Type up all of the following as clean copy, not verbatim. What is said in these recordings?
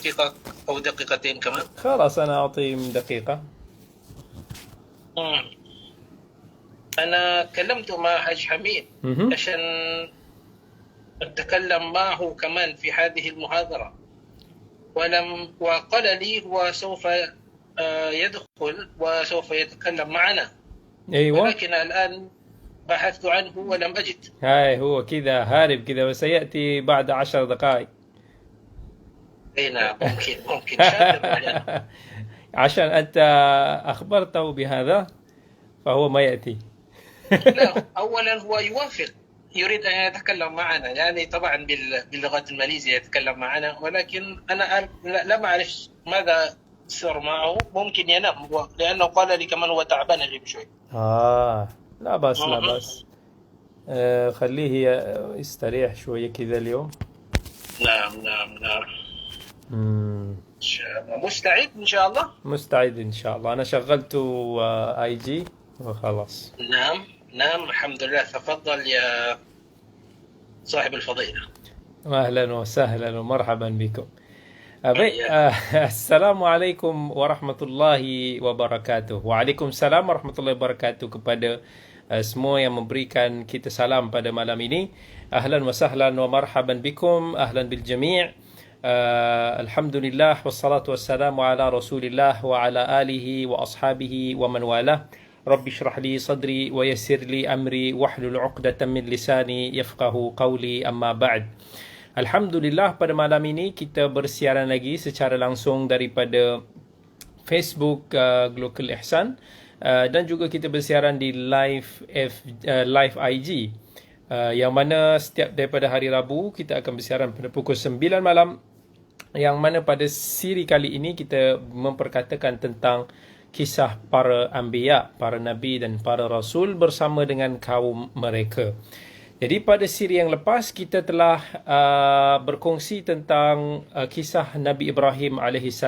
دقيقة أو دقيقتين كمان. خلاص أنا أعطي من دقيقة. أنا كلمت مع حاج حميد عشان أتكلم معه كمان في هذه المحاضرة، وقال لي هو سوف يدخل وسوف يتكلم معنا. أيوة، ولكن الآن بحثت عنه ولم أجد. هاي هو كذا هارب كذا، وسيأتي بعد 10 دقائق. أي نعم، ممكن شاكر يعني. عشان أنت أخبرته بهذا فهو ما يأتي. لا، أولا هو يوافق، يريد أن يتكلم معنا، يعني طبعا باللغة الماليزية يتكلم معنا، ولكن أنا لم أعرف ماذا صار معه. ممكن ينام هو، لأنه قال لي كمان هو تعبان غيب شوي. لا بأس لا بأس. خليه يستريح شوية كذا اليوم. نعم. إن شاء الله مستعد إن شاء الله. مستعد إن شاء الله. أنا شغلته اي جي وخلاص. نعم الحمد لله. تفضل يا صاحب الفضيلة. أهلا وسهلا ومرحبا بكم. Assalamu alaikum warahmatullahi wabarakatuh. Waalaikumsalam warahmatullahi wabarakatuh kepada semua yang memberikan kita salam pada malam ini. Ahlan wa sahlan wa marhaban bikum. Ahlan bil jami'. Alhamdulillah wassalatu wassalamu ala Rasulillah wa ala alihi wa ashabihi wa man walah. Rabbi shrah li sadri wa yassir li amri wahlul 'uqdatam min lisani yafqahu qawli, amma ba'd. Alhamdulillah, pada malam ini kita bersiaran lagi secara langsung daripada Facebook Global Ihsan, dan juga kita bersiaran di live IG, yang mana setiap daripada hari Rabu kita akan bersiaran pada pukul 9 malam, yang mana pada siri kali ini kita memperkatakan tentang kisah para anbiya, para nabi dan para rasul bersama dengan kaum mereka. Jadi pada siri yang lepas kita telah berkongsi tentang kisah Nabi Ibrahim AS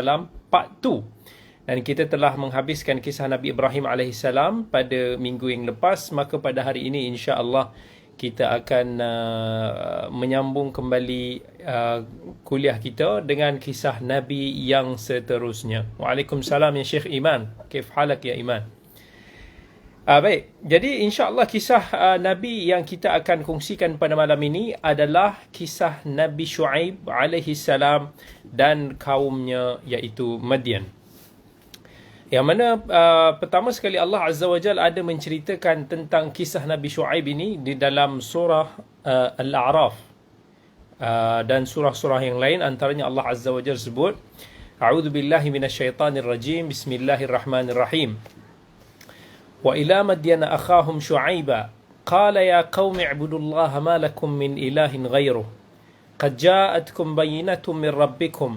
part 2, dan kita telah menghabiskan kisah Nabi Ibrahim AS pada minggu yang lepas. Maka pada hari ini insya-Allah kita akan menyambung kembali kuliah kita dengan kisah Nabi yang seterusnya. Waalaikumsalam ya Syekh Iman. Kaif halak ya Iman? Baik, jadi insya-Allah kisah Nabi yang kita akan kongsikan pada malam ini adalah kisah Nabi Shu'aib alaihi salam dan kaumnya, iaitu Madian. Yang mana pertama sekali Allah Azza wa Jalla ada menceritakan tentang kisah Nabi Shu'aib ini di dalam surah Al-A'raf, dan surah-surah yang lain. Antaranya Allah Azza wa Jalla sebut, A'udzu billahi minasyaitonir rajim, Bismillahirrahmanirrahim. وإلى مدين أخاهم شعيبا قال يا قوم اعبدوا الله ما لكم من إله غيره قد جاءتكم بينة من ربكم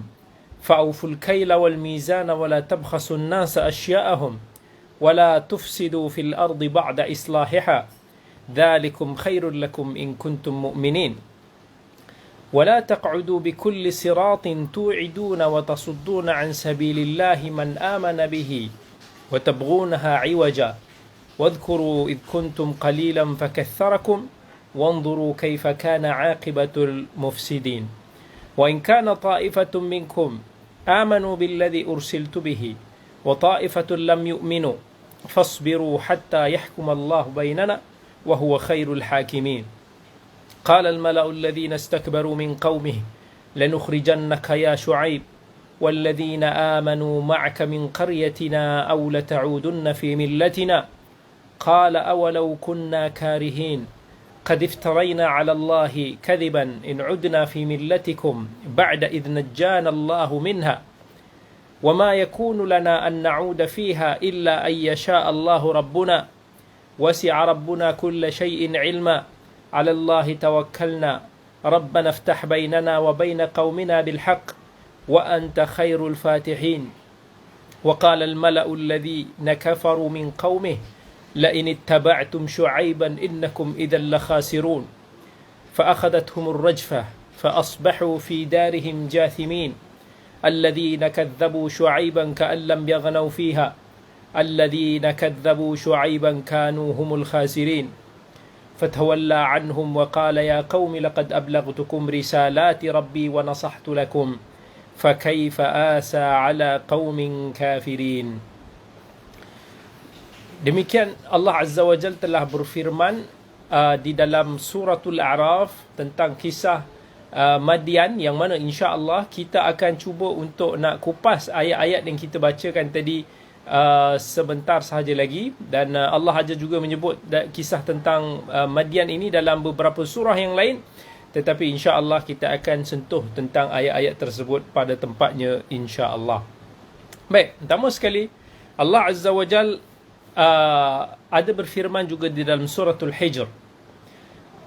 فأوفوا الكيل والميزان ولا تبخسوا الناس أشياءهم ولا تفسدوا في الأرض بعد إصلاحها ذلكم خير لكم إن كنتم مؤمنين ولا تقعدوا بكل صراط توعدون وتصدون عن سبيل الله من آمن به وتبغونها عوجا واذكروا إذ كنتم قليلا فكثركم وانظروا كيف كان عاقبة المفسدين وإن كان طائفة منكم آمنوا بالذي أرسلت به وطائفة لم يؤمنوا فاصبروا حتى يحكم الله بيننا وهو خير الحاكمين قال الملأ الذين استكبروا من قومه لنخرجنك يا شعيب والذين آمنوا معك من قريتنا أو لتعودن في ملتنا قال أولو كنا كارهين قد افترينا على الله كذبا إن عدنا في ملتكم بعد إذ نجانا الله منها وما يكون لنا أن نعود فيها إلا أن يشاء الله ربنا وسع ربنا كل شيء علما على الله توكلنا ربنا افتح بيننا وبين قومنا بالحق وأنت خير الفاتحين وقال الملأ الذين كفروا من قومه لئن اتبعتم شعيبا إنكم إذا لخاسرون فأخذتهم الرجفة فأصبحوا في دارهم جاثمين الذين كذبوا شعيبا كأن لم يغنوا فيها الذين كذبوا شعيبا كانوا هم الخاسرين فتولى عنهم وقال يا قوم لقد أبلغتكم رسالات ربي ونصحت لكم فكيف آسى على قوم كافرين. Demikian Allah Azza wa Jalla telah berfirman di dalam suratul A'raf tentang kisah Madian, yang mana insya-Allah kita akan cuba untuk nak kupas ayat-ayat yang kita bacakan tadi sebentar sahaja lagi. Dan Allah Azza juga menyebut kisah tentang Madian ini dalam beberapa surah yang lain, tetapi insya-Allah kita akan sentuh tentang ayat-ayat tersebut pada tempatnya insya-Allah. Baik, pertama sekali Allah Azza wa Jalla ada berfirman juga di dalam suratul Hijr,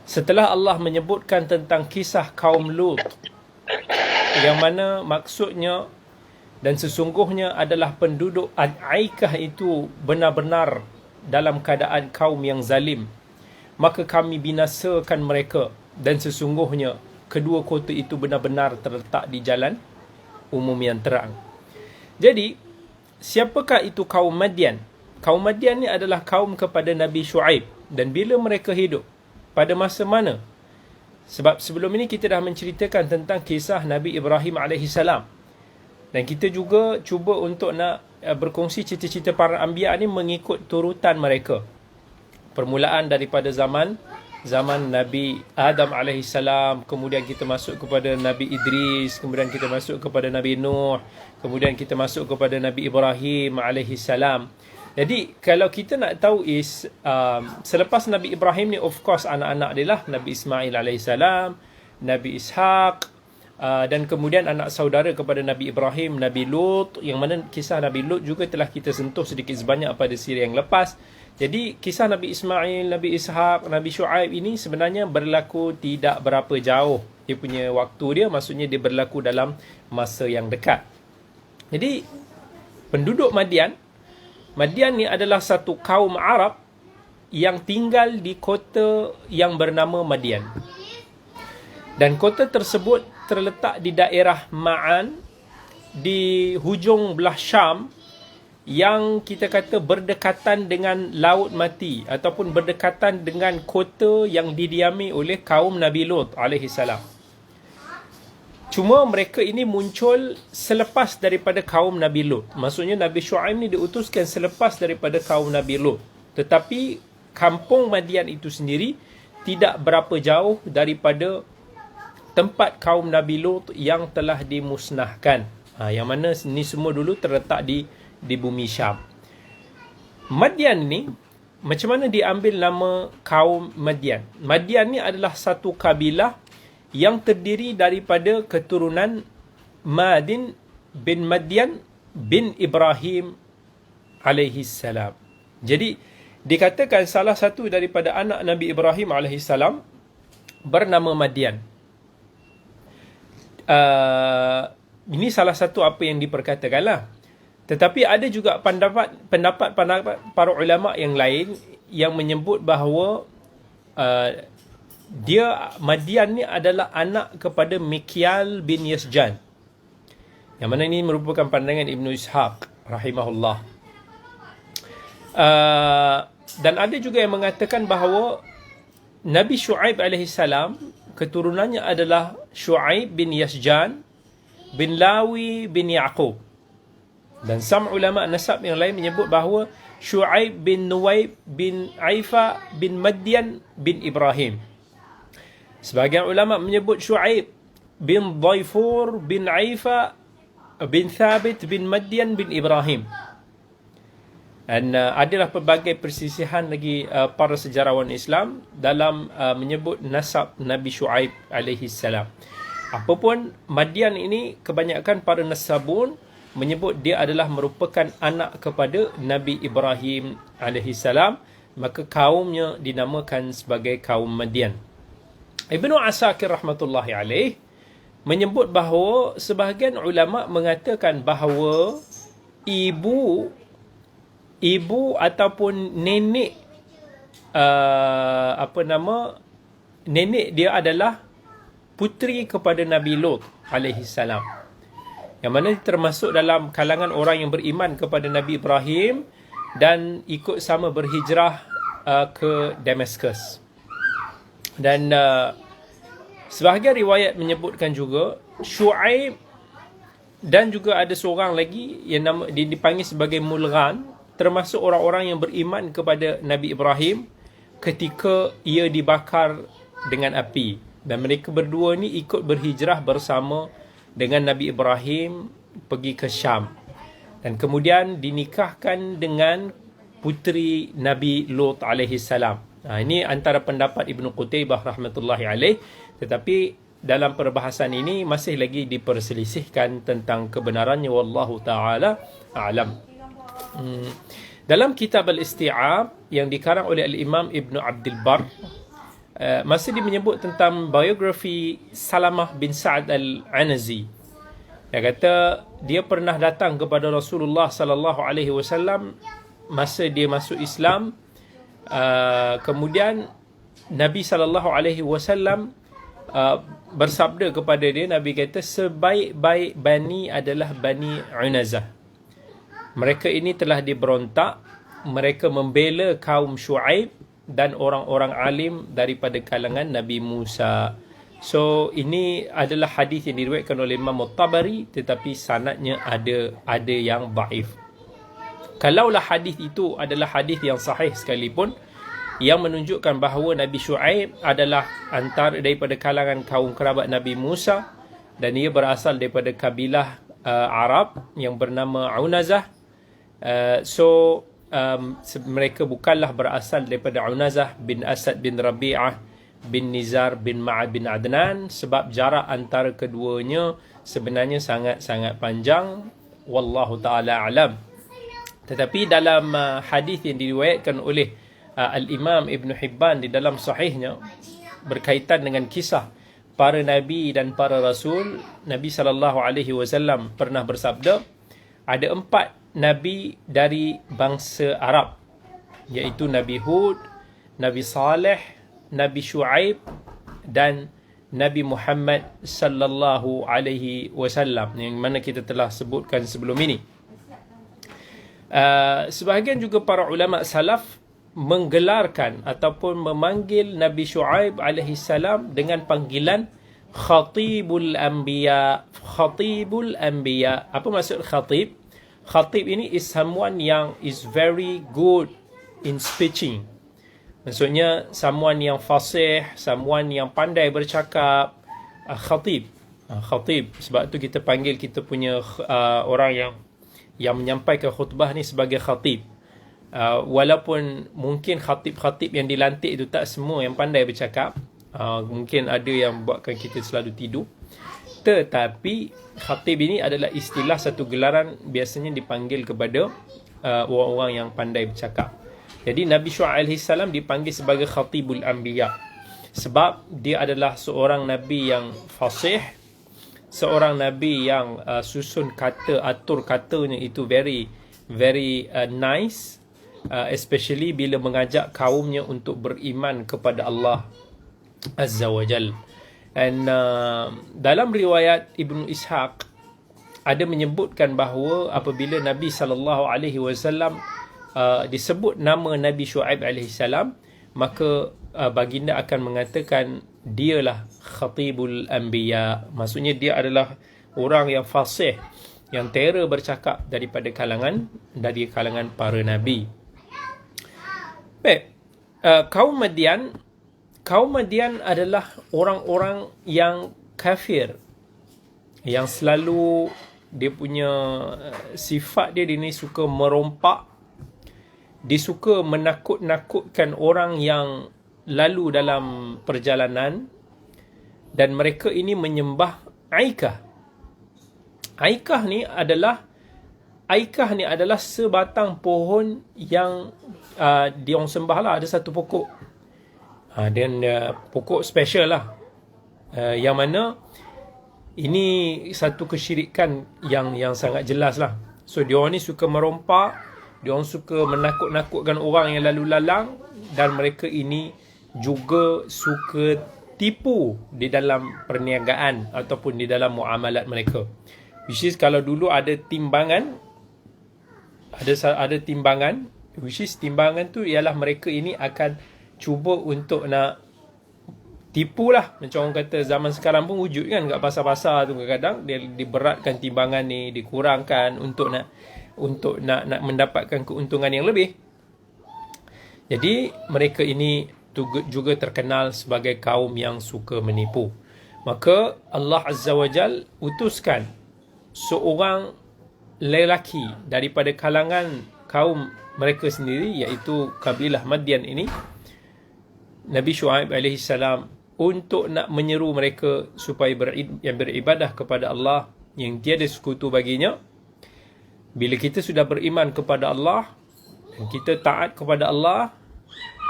setelah Allah menyebutkan tentang kisah kaum Lut, yang mana maksudnya dan sesungguhnya adalah penduduk Ad-Aikah itu benar-benar dalam keadaan kaum yang zalim, maka kami binasakan mereka, dan sesungguhnya kedua kota itu benar-benar terletak di jalan umum yang terang. Jadi, siapakah itu kaum Madian? Kaum Madian ni adalah kaum kepada Nabi Shu'aib. Dan bila mereka hidup? Pada masa mana? Sebab sebelum ini kita dah menceritakan tentang kisah Nabi Ibrahim AS. Dan kita juga cuba untuk nak berkongsi cerita-cerita para anbiya ni mengikut turutan mereka. Permulaan daripada zaman Nabi Adam AS, kemudian kita masuk kepada Nabi Idris, kemudian kita masuk kepada Nabi Nuh, kemudian kita masuk kepada Nabi Ibrahim AS. Jadi kalau kita nak tahu selepas Nabi Ibrahim ni, of course anak-anak dia lah Nabi Ismail AS, Nabi Ishaq, dan kemudian anak saudara kepada Nabi Ibrahim, Nabi Lut, yang mana kisah Nabi Lut juga telah kita sentuh sedikit sebanyak pada siri yang lepas. Jadi kisah Nabi Ismail, Nabi Ishaq, Nabi Shu'aib ini sebenarnya berlaku tidak berapa jauh dia punya waktu dia, maksudnya dia berlaku dalam masa yang dekat. Jadi penduduk Madian ni adalah satu kaum Arab yang tinggal di kota yang bernama Madian. Dan kota tersebut terletak di daerah Ma'an, di hujung belah Syam, yang kita kata berdekatan dengan Laut Mati, ataupun berdekatan dengan kota yang didiami oleh kaum Nabi Lut alaihissalam. Cuma mereka ini muncul selepas daripada kaum Nabi Lut. Maksudnya Nabi Shu'aib ni diutuskan selepas daripada kaum Nabi Lut. Tetapi kampung Madian itu sendiri tidak berapa jauh daripada tempat kaum Nabi Lut yang telah dimusnahkan. Yang mana ni semua dulu terletak di bumi Syam. Madian ni, macam mana diambil nama kaum Madian? Madian ni adalah satu kabilah yang terdiri daripada keturunan Madin bin Madian bin Ibrahim alaihissalam. Jadi dikatakan salah satu daripada anak Nabi Ibrahim alaihissalam bernama Madian. Ini salah satu apa yang diperkatakanlah. Tetapi ada juga pendapat para ulama yang lain yang menyebut bahawa Madian ni adalah anak kepada Mikyal bin Yasjan, yang mana ini merupakan pandangan Ibnu Ishaq rahimahullah. Dan ada juga yang mengatakan bahawa Nabi Shu'aib alaihissalam keturunannya adalah Shu'aib bin Yasjan bin Lawi bin Yaqub. Dan some ulama nasab yang lain menyebut bahawa Shu'aib bin Nuwaib bin Aifa bin Madian bin Ibrahim. Sebahagian ulama menyebut Shu'aib bin Dhaifur bin Aifa bin Thabit bin Madian bin Ibrahim. Dan adalah pelbagai persisihan lagi para sejarawan Islam dalam menyebut nasab Nabi Shu'aib alaihissalam. Apapun, Madian ini kebanyakan para nasabun menyebut dia adalah merupakan anak kepada Nabi Ibrahim alaihissalam, maka kaumnya dinamakan sebagai kaum Madian. Ibnu Asakir rahmatullahi alaih menyebut bahawa sebahagian ulama mengatakan bahawa ibu ataupun nenek nenek dia adalah puteri kepada Nabi Lut alaihissalam, yang mana termasuk dalam kalangan orang yang beriman kepada Nabi Ibrahim dan ikut sama berhijrah ke Damaskus. Dan sebahagian riwayat menyebutkan juga Shu'aib Dan juga ada seorang lagi yang dipanggil sebagai Mulghan, termasuk orang-orang yang beriman kepada Nabi Ibrahim ketika ia dibakar dengan api. Dan mereka berdua ni ikut berhijrah bersama dengan Nabi Ibrahim pergi ke Syam. Dan kemudian dinikahkan dengan puteri Nabi Lut alaihi salam. Ini antara pendapat Ibnu Qutaybah rahmatullahi alaih, tetapi dalam perbahasan ini masih lagi diperselisihkan tentang kebenarannya, wallahu taala a'lam. Dalam kitab Al-Isti'ab yang dikarang oleh Al-Imam Ibn Abdul Bar, masih menyebut tentang biografi Salamah bin Sa'ad Al-Anazi. Dia kata dia pernah datang kepada Rasulullah sallallahu alaihi wasallam masa dia masuk Islam. Kemudian Nabi sallallahu alaihi wasallam bersabda kepada dia, Nabi kata sebaik-baik Bani adalah Bani Unazah. Mereka ini telah diberontak, mereka membela kaum Syuaib dan orang-orang alim daripada kalangan Nabi Musa. So ini adalah hadis yang diriwayatkan oleh Imam At-Tabari, tetapi sanadnya ada yang dhaif. Kalaulah hadis itu adalah hadis yang sahih sekalipun, yang menunjukkan bahawa Nabi Syuaib adalah antara daripada kalangan kaum kerabat Nabi Musa, dan ia berasal daripada kabilah Arab yang bernama Unazah. Mereka bukanlah berasal daripada Unazah bin Asad bin Rabi'ah bin Nizar bin Ma'ad bin Adnan, sebab jarak antara keduanya sebenarnya sangat-sangat panjang, wallahu ta'ala alam. Tetapi dalam hadis yang diriwayatkan oleh Al-Imam Ibn Hibban di dalam sahihnya berkaitan dengan kisah para Nabi dan para Rasul, Nabi SAW pernah bersabda, ada 4 Nabi dari bangsa Arab, iaitu Nabi Hud, Nabi Saleh, Nabi Shu'aib dan Nabi Muhammad sallallahu alaihi wasallam, yang mana kita telah sebutkan sebelum ini. Sebahagian juga para ulama salaf menggelarkan ataupun memanggil Nabi Shu'aib alaihi salam dengan panggilan Khatibul Anbiya. Khatibul Anbiya. Apa maksud khatib? Khatib ini is someone yang is very good in speaking. Maksudnya someone yang fasih, someone yang pandai bercakap. Khatib. Khatib. Sebab tu kita panggil kita punya orang yang menyampaikan khutbah ni sebagai khatib. Walaupun mungkin khatib-khatib yang dilantik itu tak semua yang pandai bercakap, mungkin ada yang buatkan kita selalu tidur, tetapi khatib ini adalah istilah satu gelaran biasanya dipanggil kepada orang-orang yang pandai bercakap. Jadi Nabi Syuaib AS dipanggil sebagai Khatibul Anbiya sebab dia adalah seorang Nabi yang fasih, seorang Nabi yang susun kata, atur katanya itu very nice, especially bila mengajak kaumnya untuk beriman kepada Allah Azza wa Jal. Dan dalam riwayat Ibnu Ishaq ada menyebutkan bahawa apabila Nabi SAW disebut nama Nabi Shu'aib AS, maka baginda akan mengatakan dialah Khatibul Anbiya. Maksudnya dia adalah orang yang fasih, yang tera bercakap daripada kalangan para Nabi. Baik, kaum Madian adalah orang-orang yang kafir, yang selalu dia punya sifat dia ni suka merompak, dia suka menakut-nakutkan orang yang lalu dalam perjalanan, dan mereka ini menyembah Aikah. Aikah ni adalah sebatang pohon yang diorang sembah lah. Ada satu pokok, dan pokok special lah, yang mana ini satu kesyirikan yang sangat jelas lah. So diorang ni suka merompak, diorang suka menakut-nakutkan orang yang lalu lalang, dan mereka ini juga suka tipu di dalam perniagaan ataupun di dalam muamalat mereka. Which is kalau dulu ada timbangan, ada timbangan, which is timbangan tu ialah mereka ini akan cuba untuk nak tipulah. Macam orang kata zaman sekarang pun wujud kan kat pasar-pasar tu, kadang-kadang dia diberatkan timbangan ni, dikurangkan untuk nak mendapatkan keuntungan yang lebih. Jadi mereka ini juga terkenal sebagai kaum yang suka menipu. Maka Allah Azza wa Jal utuskan seorang lelaki daripada kalangan kaum mereka sendiri, iaitu kabilah Madian ini, Nabi Shu'aib alaihi salam, untuk nak menyeru mereka supaya beribadah kepada Allah yang tiada sekutu baginya. Bila kita sudah beriman kepada Allah dan kita taat kepada Allah,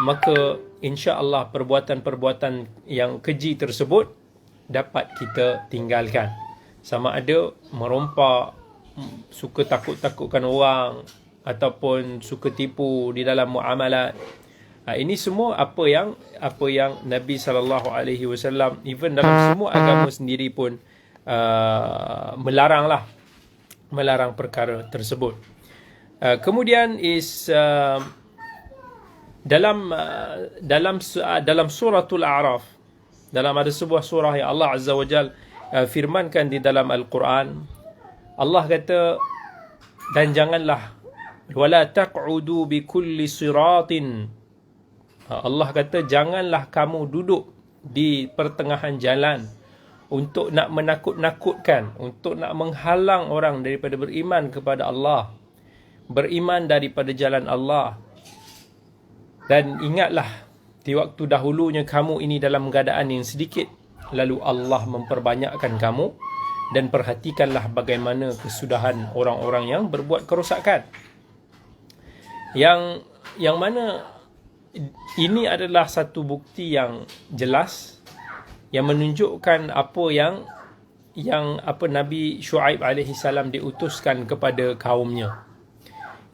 maka insya-Allah perbuatan-perbuatan yang keji tersebut dapat kita tinggalkan. Sama ada merompak, suka takut-takutkan orang, ataupun suka tipu di dalam muamalat. Ini semua apa yang Nabi SAW, even dalam semua agama sendiri pun melarang perkara tersebut. Kemudian dalam suratul A'raf, dalam ada sebuah surah yang Allah Azza wa Jal firmankan di dalam Al-Quran, Allah kata, dan janganlah, wala taq'udu bi kulli siratin, Allah kata janganlah kamu duduk di pertengahan jalan untuk nak menakut-nakutkan, untuk nak menghalang orang daripada beriman kepada Allah, beriman daripada jalan Allah. Dan ingatlah, di waktu dahulunya kamu ini dalam keadaan yang sedikit, lalu Allah memperbanyakkan kamu, dan perhatikanlah bagaimana kesudahan orang-orang yang berbuat kerosakan. Yang mana ini adalah satu bukti yang jelas yang menunjukkan apa yang Nabi Shu'aib alaihi salam diutuskan kepada kaumnya.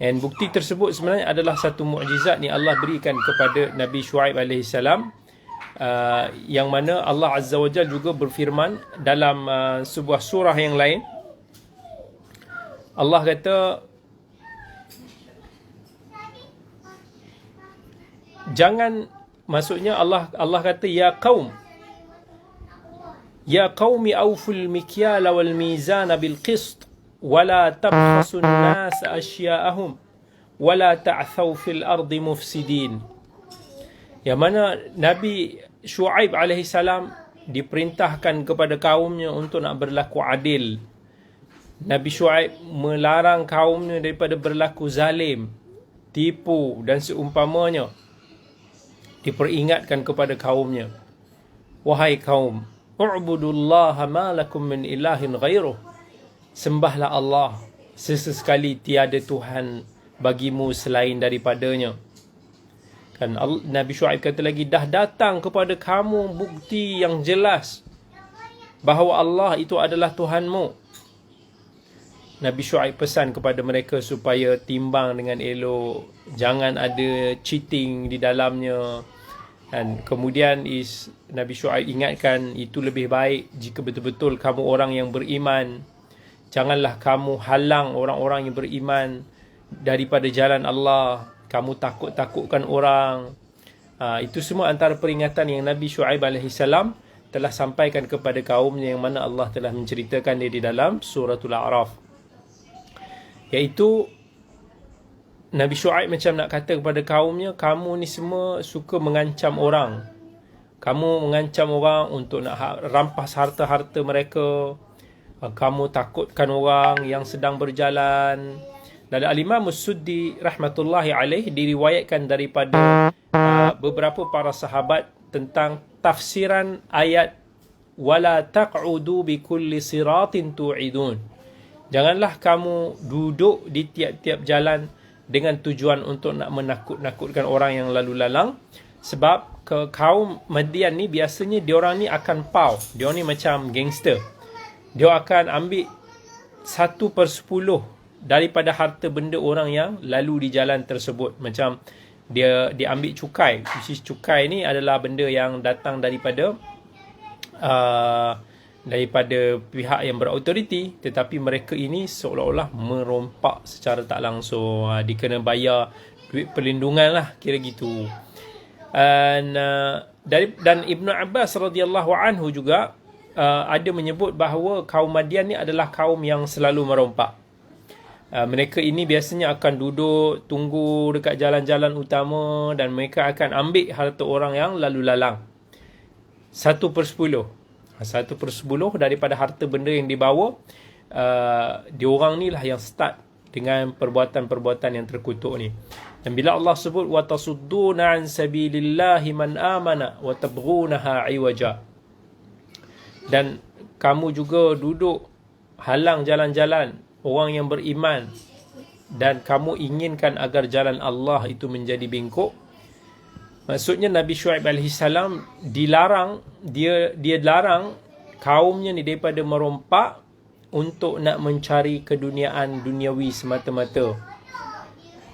Dan bukti tersebut sebenarnya adalah satu mukjizat ni Allah berikan kepada Nabi Shu'aib alaihi salam, yang mana Allah Azza wa Jalla juga berfirman dalam sebuah surah yang lain. Allah kata, jangan, maksudnya Allah kata, ya qaumi awful mikyala wal mizana bil qist wala tabkhasun nas asya'ahum wala ta'thaw fil ardi mufsidin. Yang mana Nabi Shu'aib alaihi salam diperintahkan kepada kaumnya untuk nak berlaku adil. Nabi Shu'aib melarang kaumnya daripada berlaku zalim, tipu dan seumpamanya. Diperingatkan kepada kaumnya, wahai kaum, u'budullaha ma lakum min ilahin ghairuh, sembahlah Allah, sesekali tiada Tuhan bagimu selain daripadanya. Kan Nabi Shu'aib kata lagi, dah datang kepada kamu bukti yang jelas bahawa Allah itu adalah Tuhanmu. Nabi Shu'aib pesan kepada mereka supaya timbang dengan elok, jangan ada cheating di dalamnya. Dan kemudian Nabi Shu'aib ingatkan, itu lebih baik jika betul-betul kamu orang yang beriman. Janganlah kamu halang orang-orang yang beriman daripada jalan Allah. Kamu takut-takutkan orang. Itu semua antara peringatan yang Nabi Shu'aib alaihi salam telah sampaikan kepada kaumnya, yang mana Allah telah menceritakan dia di dalam suratul A'raf. Iaitu Nabi Shu'aib macam nak kata kepada kaumnya, kamu ni semua suka mengancam orang. Kamu mengancam orang untuk nak rampas harta-harta mereka. Kamu takutkan orang yang sedang berjalan. Dan Al-Imam As-Suddi rahmatullahi alaih diriwayatkan daripada beberapa para sahabat tentang tafsiran ayat wala taq'udu bi kulli siratin tu'idun. Janganlah kamu duduk di tiap-tiap jalan dengan tujuan untuk nak menakut-nakutkan orang yang lalu lalang. Sebab kaum Madian ni biasanya diorang ni akan pau. Diorang ni macam gangster. Dia akan ambil 1/10 daripada harta benda orang yang lalu di jalan tersebut. Macam dia ambil cukai. Cukai ni adalah benda yang datang daripada pihak yang berautoriti, tetapi mereka ini seolah-olah merompak secara tak langsung. Dikena bayar duit perlindungan lah, kira gitu. Dan dan Ibnu Abbas radhiyallahu anhu juga ada menyebut bahawa kaum Madian ni adalah kaum yang selalu merompak. Mereka ini biasanya akan duduk tunggu dekat jalan-jalan utama dan mereka akan ambil harta orang yang lalu lalang. 1/10 daripada harta benda yang dibawa, diorang ni lah yang start dengan perbuatan-perbuatan yang terkutuk ni. Dan bila Allah sebut wa tasudduna an sabilillahi man amana wa tabghunaha iwaja, dan kamu juga duduk halang jalan-jalan orang yang beriman dan kamu inginkan agar jalan Allah itu menjadi bengkok. Maksudnya Nabi Syuaib alaihissalam dilarang, dia larang kaumnya ni daripada merompak untuk nak mencari keduniaan duniawi semata-mata.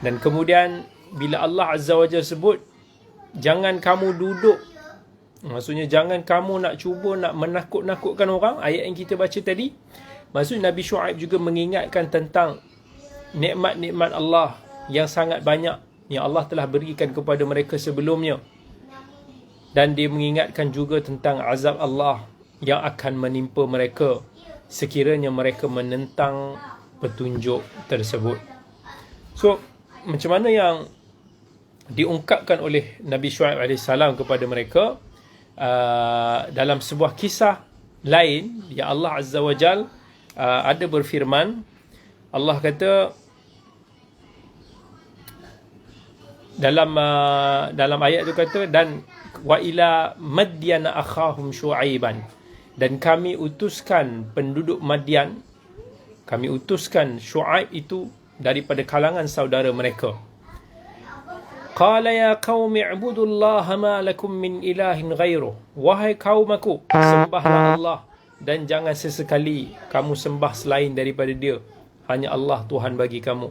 Dan kemudian bila Allah Azza wa Jalla sebut jangan kamu duduk, maksudnya jangan kamu nak cuba nak menakut-nakutkan orang, ayat yang kita baca tadi, maksudnya Nabi Syuaib juga mengingatkan tentang nikmat-nikmat Allah yang sangat banyak yang Allah telah berikan kepada mereka sebelumnya. Dan dia mengingatkan juga tentang azab Allah yang akan menimpa mereka sekiranya mereka menentang petunjuk tersebut. So, macam mana yang diungkapkan oleh Nabi Syuaib AS kepada mereka dalam sebuah kisah lain, ya Allah Azza wa Jal ada berfirman, Allah kata dalam ayat tu kata, dan wa ila Madyana akhahum Syuaiban, dan kami utuskan penduduk Madian, kami utuskan Syuaib itu daripada kalangan saudara mereka. Qala ya qaumi ibudullaha ma lakum min ilahin ghairuh, wahai kaumku, sembahlah Allah dan jangan sesekali kamu sembah selain daripada dia, hanya Allah Tuhan bagi kamu.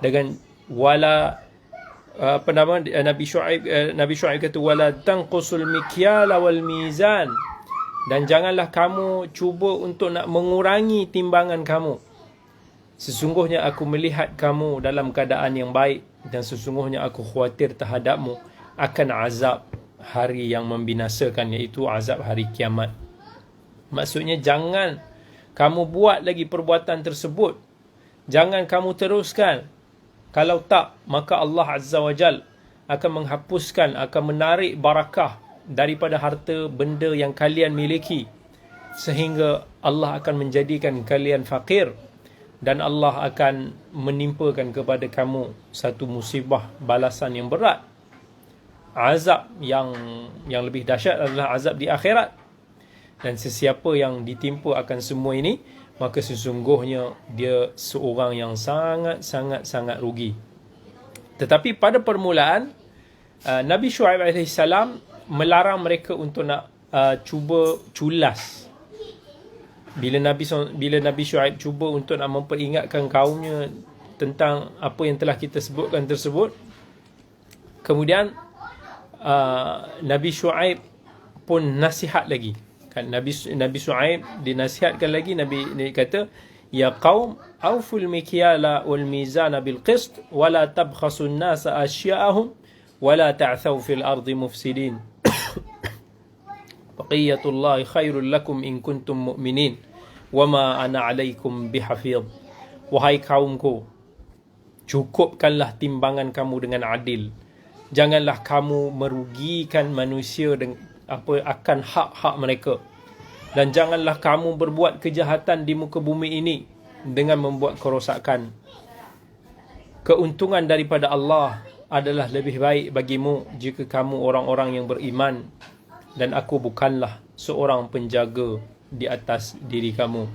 Dengan wala Nabi Syuaib kata wala tanqusul mikyala wal mizan, dan janganlah kamu cuba untuk nak mengurangi timbangan kamu. Sesungguhnya aku melihat kamu dalam keadaan yang baik, dan sesungguhnya aku khawatir terhadapmu akan azab hari yang membinasakan, iaitu azab hari kiamat. Maksudnya jangan kamu buat lagi perbuatan tersebut, jangan kamu teruskan. Kalau tak, maka Allah Azza wa Jal akan menghapuskan, akan menarik barakah daripada harta benda yang kalian miliki, sehingga Allah akan menjadikan kalian fakir, dan Allah akan menimpakan kepada kamu satu musibah balasan yang berat. Azab yang lebih dahsyat adalah azab di akhirat. Dan sesiapa yang ditimpa akan semua ini, maka sesungguhnya dia seorang yang sangat rugi. Tetapi pada permulaan, Nabi Syuaib AS melarang mereka untuk nak cuba culas. Bila Nabi Syuaib cuba untuk nak memperingatkan kaumnya tentang apa yang telah kita sebutkan tersebut, kemudian Nabi Syuaib pun nasihat lagi. Kan Nabi Syuaib dinasihatkan lagi. Nabi kata, ya qaum auful mikyala wal mizana bil qist wa la tabkhasun nasa asya'ahum wa la ta'thaw fil ardi mufsidin. Baqiyatullahi khairul lakum in kuntum mu'minin wa ma ana 'alaikum bihafidh. Wahai kaumku, cukupkanlah timbangan kamu dengan adil. Janganlah kamu merugikan manusia akan hak-hak mereka, dan janganlah kamu berbuat kejahatan di muka bumi ini dengan membuat kerosakan. Keuntungan daripada Allah adalah lebih baik bagimu jika kamu orang-orang yang beriman, dan aku bukanlah seorang penjaga di atas diri kamu.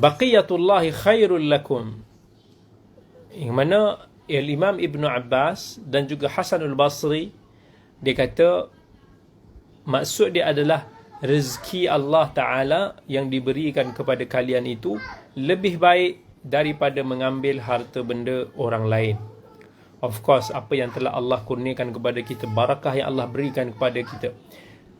Baqiyatullahi khairul lakum, yang mana Imam Ibn Abbas dan juga Hasanul Basri, dia kata maksud dia adalah rezeki Allah Ta'ala yang diberikan kepada kalian itu lebih baik daripada mengambil harta benda orang lain. Of course, apa yang telah Allah kurniakan kepada kita, barakah yang Allah berikan kepada kita,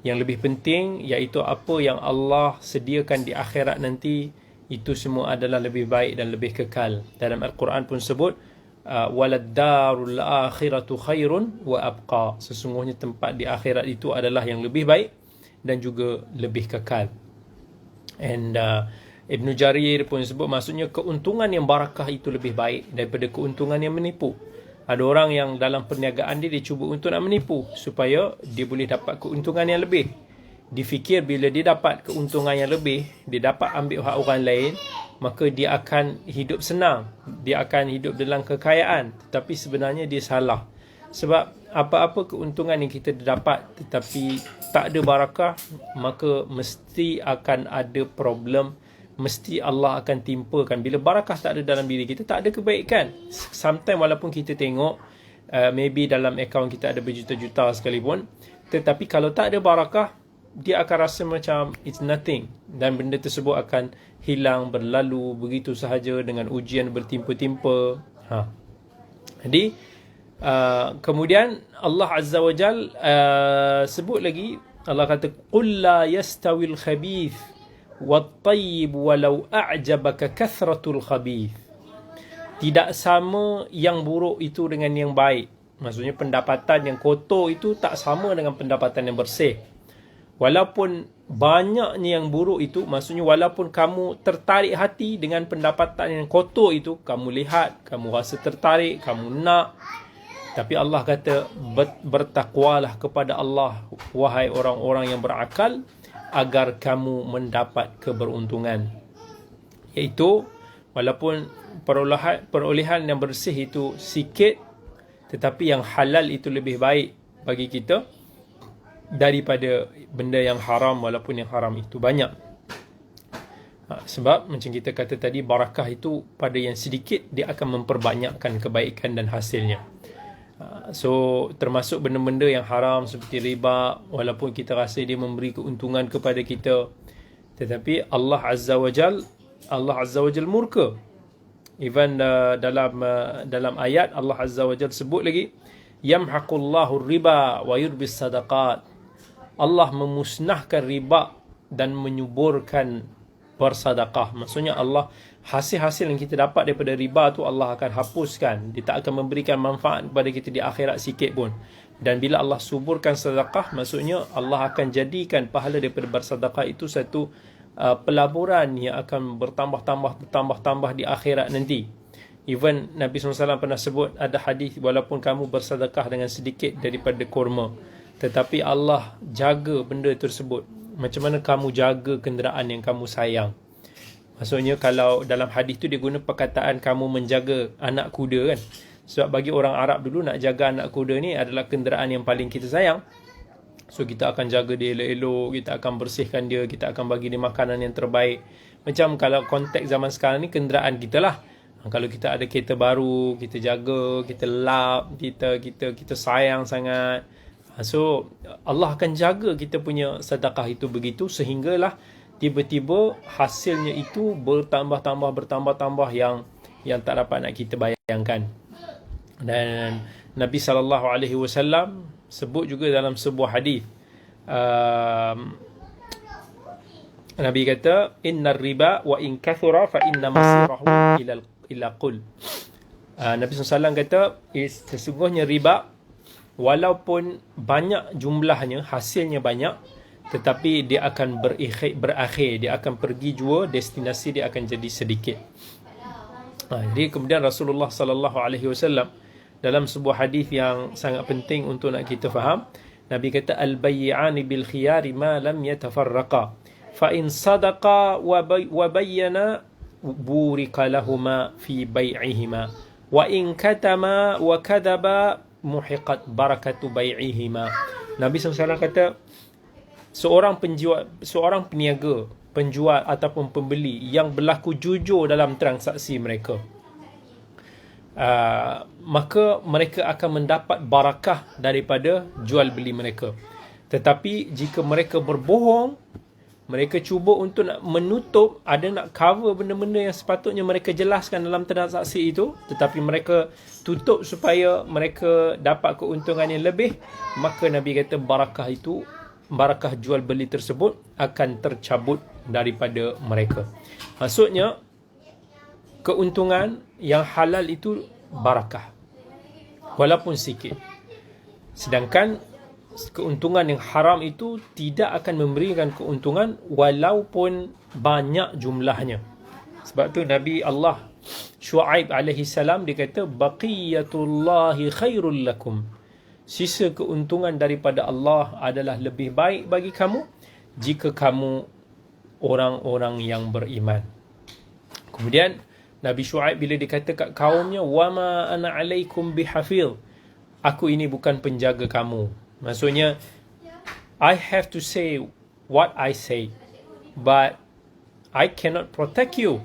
yang lebih penting iaitu apa yang Allah sediakan di akhirat nanti, itu semua adalah lebih baik dan lebih kekal. Dalam Al-Quran pun sebut, waladdarul akhiratu khairun wa abqa, sesungguhnya tempat di akhirat itu adalah yang lebih baik dan juga lebih kekal. And Ibn Jarir pun sebut, maksudnya keuntungan yang barakah itu lebih baik daripada keuntungan yang menipu. Ada orang yang dalam perniagaan dia cuba untuk nak menipu supaya dia boleh dapat keuntungan yang lebih. Difikir bila dia dapat keuntungan yang lebih, dia dapat ambil hak orang lain, maka dia akan hidup senang, dia akan hidup dalam kekayaan. Tetapi sebenarnya dia salah. Sebab apa-apa keuntungan yang kita dapat tetapi tak ada barakah, maka mesti akan ada problem, mesti Allah akan timpakan. Bila barakah tak ada dalam diri kita, tak ada kebaikan. Sometimes walaupun kita tengok maybe dalam akaun kita ada berjuta-juta sekalipun, tetapi kalau tak ada barakah, dia akan rasa macam it's nothing, dan benda tersebut akan hilang, berlalu begitu sahaja dengan ujian bertimpa-timpa. Jadi kemudian Allah Azza wa Jal sebut lagi, Allah kata qul la yastawil khabith wat tayyib walau a'jabaka kathratul khabith. Tidak sama yang buruk itu dengan yang baik. Maksudnya pendapatan yang kotor itu tak sama dengan pendapatan yang bersih. Walaupun banyaknya yang buruk itu, maksudnya walaupun kamu tertarik hati dengan pendapatan yang kotor itu, kamu lihat, kamu rasa tertarik, kamu nak, tapi Allah kata bertakwalah kepada Allah, wahai orang-orang yang berakal, agar kamu mendapat keberuntungan. Iaitu walaupun perolehan yang bersih itu sikit, tetapi yang halal itu lebih baik bagi kita daripada benda yang haram, walaupun yang haram itu banyak. Sebab macam kita kata tadi, barakah itu pada yang sedikit dia akan memperbanyakkan kebaikan dan hasilnya. So termasuk benda-benda yang haram seperti riba, walaupun kita rasa dia memberi keuntungan kepada kita, tetapi Allah Azza wa Jal murka. Even dalam ayat Allah Azza wa Jal sebut lagi, yamhaqullahu riba wa yurbis sadaqat. Allah memusnahkan riba dan menyuburkan bersadaqah. Maksudnya Allah, hasil-hasil yang kita dapat daripada riba tu Allah akan hapuskan. Dia tak akan memberikan manfaat kepada kita di akhirat sikit pun. Dan bila Allah suburkan sedekah, maksudnya Allah akan jadikan pahala daripada bersedekah itu satu pelaburan yang akan bertambah di akhirat nanti. Even Nabi SAW pernah sebut, ada hadis, walaupun kamu bersedekah dengan sedikit daripada kurma, tetapi Allah jaga benda tersebut. Macam mana kamu jaga kenderaan yang kamu sayang. Maksudnya kalau dalam hadis tu dia guna perkataan kamu menjaga anak kuda kan. Sebab bagi orang Arab dulu, nak jaga anak kuda ni adalah kenderaan yang paling kita sayang. So kita akan jaga dia elok-elok, kita akan bersihkan dia, kita akan bagi dia makanan yang terbaik. Macam kalau konteks zaman sekarang ni, kenderaan kita lah. Kalau kita ada kereta baru, kita jaga, kita lap, kita sayang sangat. So Allah akan jaga kita punya sedekah itu begitu, sehinggalah tiba-tiba hasilnya itu bertambah yang tak dapat nak kita bayangkan. Dan Nabi SAW sebut juga dalam sebuah hadis, Nabi kata, innar riba wa in kathura fa inna masirahu ila qul. Nabi SAW kata, sesungguhnya riba, walaupun banyak jumlahnya, hasilnya banyak, tetapi dia akan berakhir, dia akan pergi jua, destinasi dia akan jadi sedikit. Jadi kemudian Rasulullah SAW dalam sebuah hadis yang sangat penting untuk nak kita faham, Nabi kata, al-bay'ani bil khiyari ma lam yatafarraqa fa in sadaqa wa bayyana burika lahuma fi bay'ihima wa in katama wa kadaba muhiqat barakatu bai'ihima. Nabi SAW kata, seorang peniaga, penjual ataupun pembeli yang berlaku jujur dalam transaksi mereka, maka mereka akan mendapat barakah daripada jual beli mereka. Tetapi jika mereka berbohong, mereka cuba untuk nak menutup, ada nak cover benda-benda yang sepatutnya mereka jelaskan dalam transaksi itu, tetapi mereka tutup supaya mereka dapat keuntungan yang lebih, maka Nabi kata barakah jual beli tersebut akan tercabut daripada mereka. Maksudnya keuntungan yang halal itu barakah, walaupun sikit. Sedangkan keuntungan yang haram itu tidak akan memberikan keuntungan walaupun banyak jumlahnya. Sebab tu Nabi Allah Shu'aib alaihi salam dia kata baqiyatullahi khairul lakum. Sisa keuntungan daripada Allah adalah lebih baik bagi kamu jika kamu orang-orang yang beriman. Kemudian Nabi Shu'aib bila dia kata kat kaumnya wama ana alaikum bihafiz, aku ini bukan penjaga kamu. Maksudnya I have to say what I say, but I cannot protect you.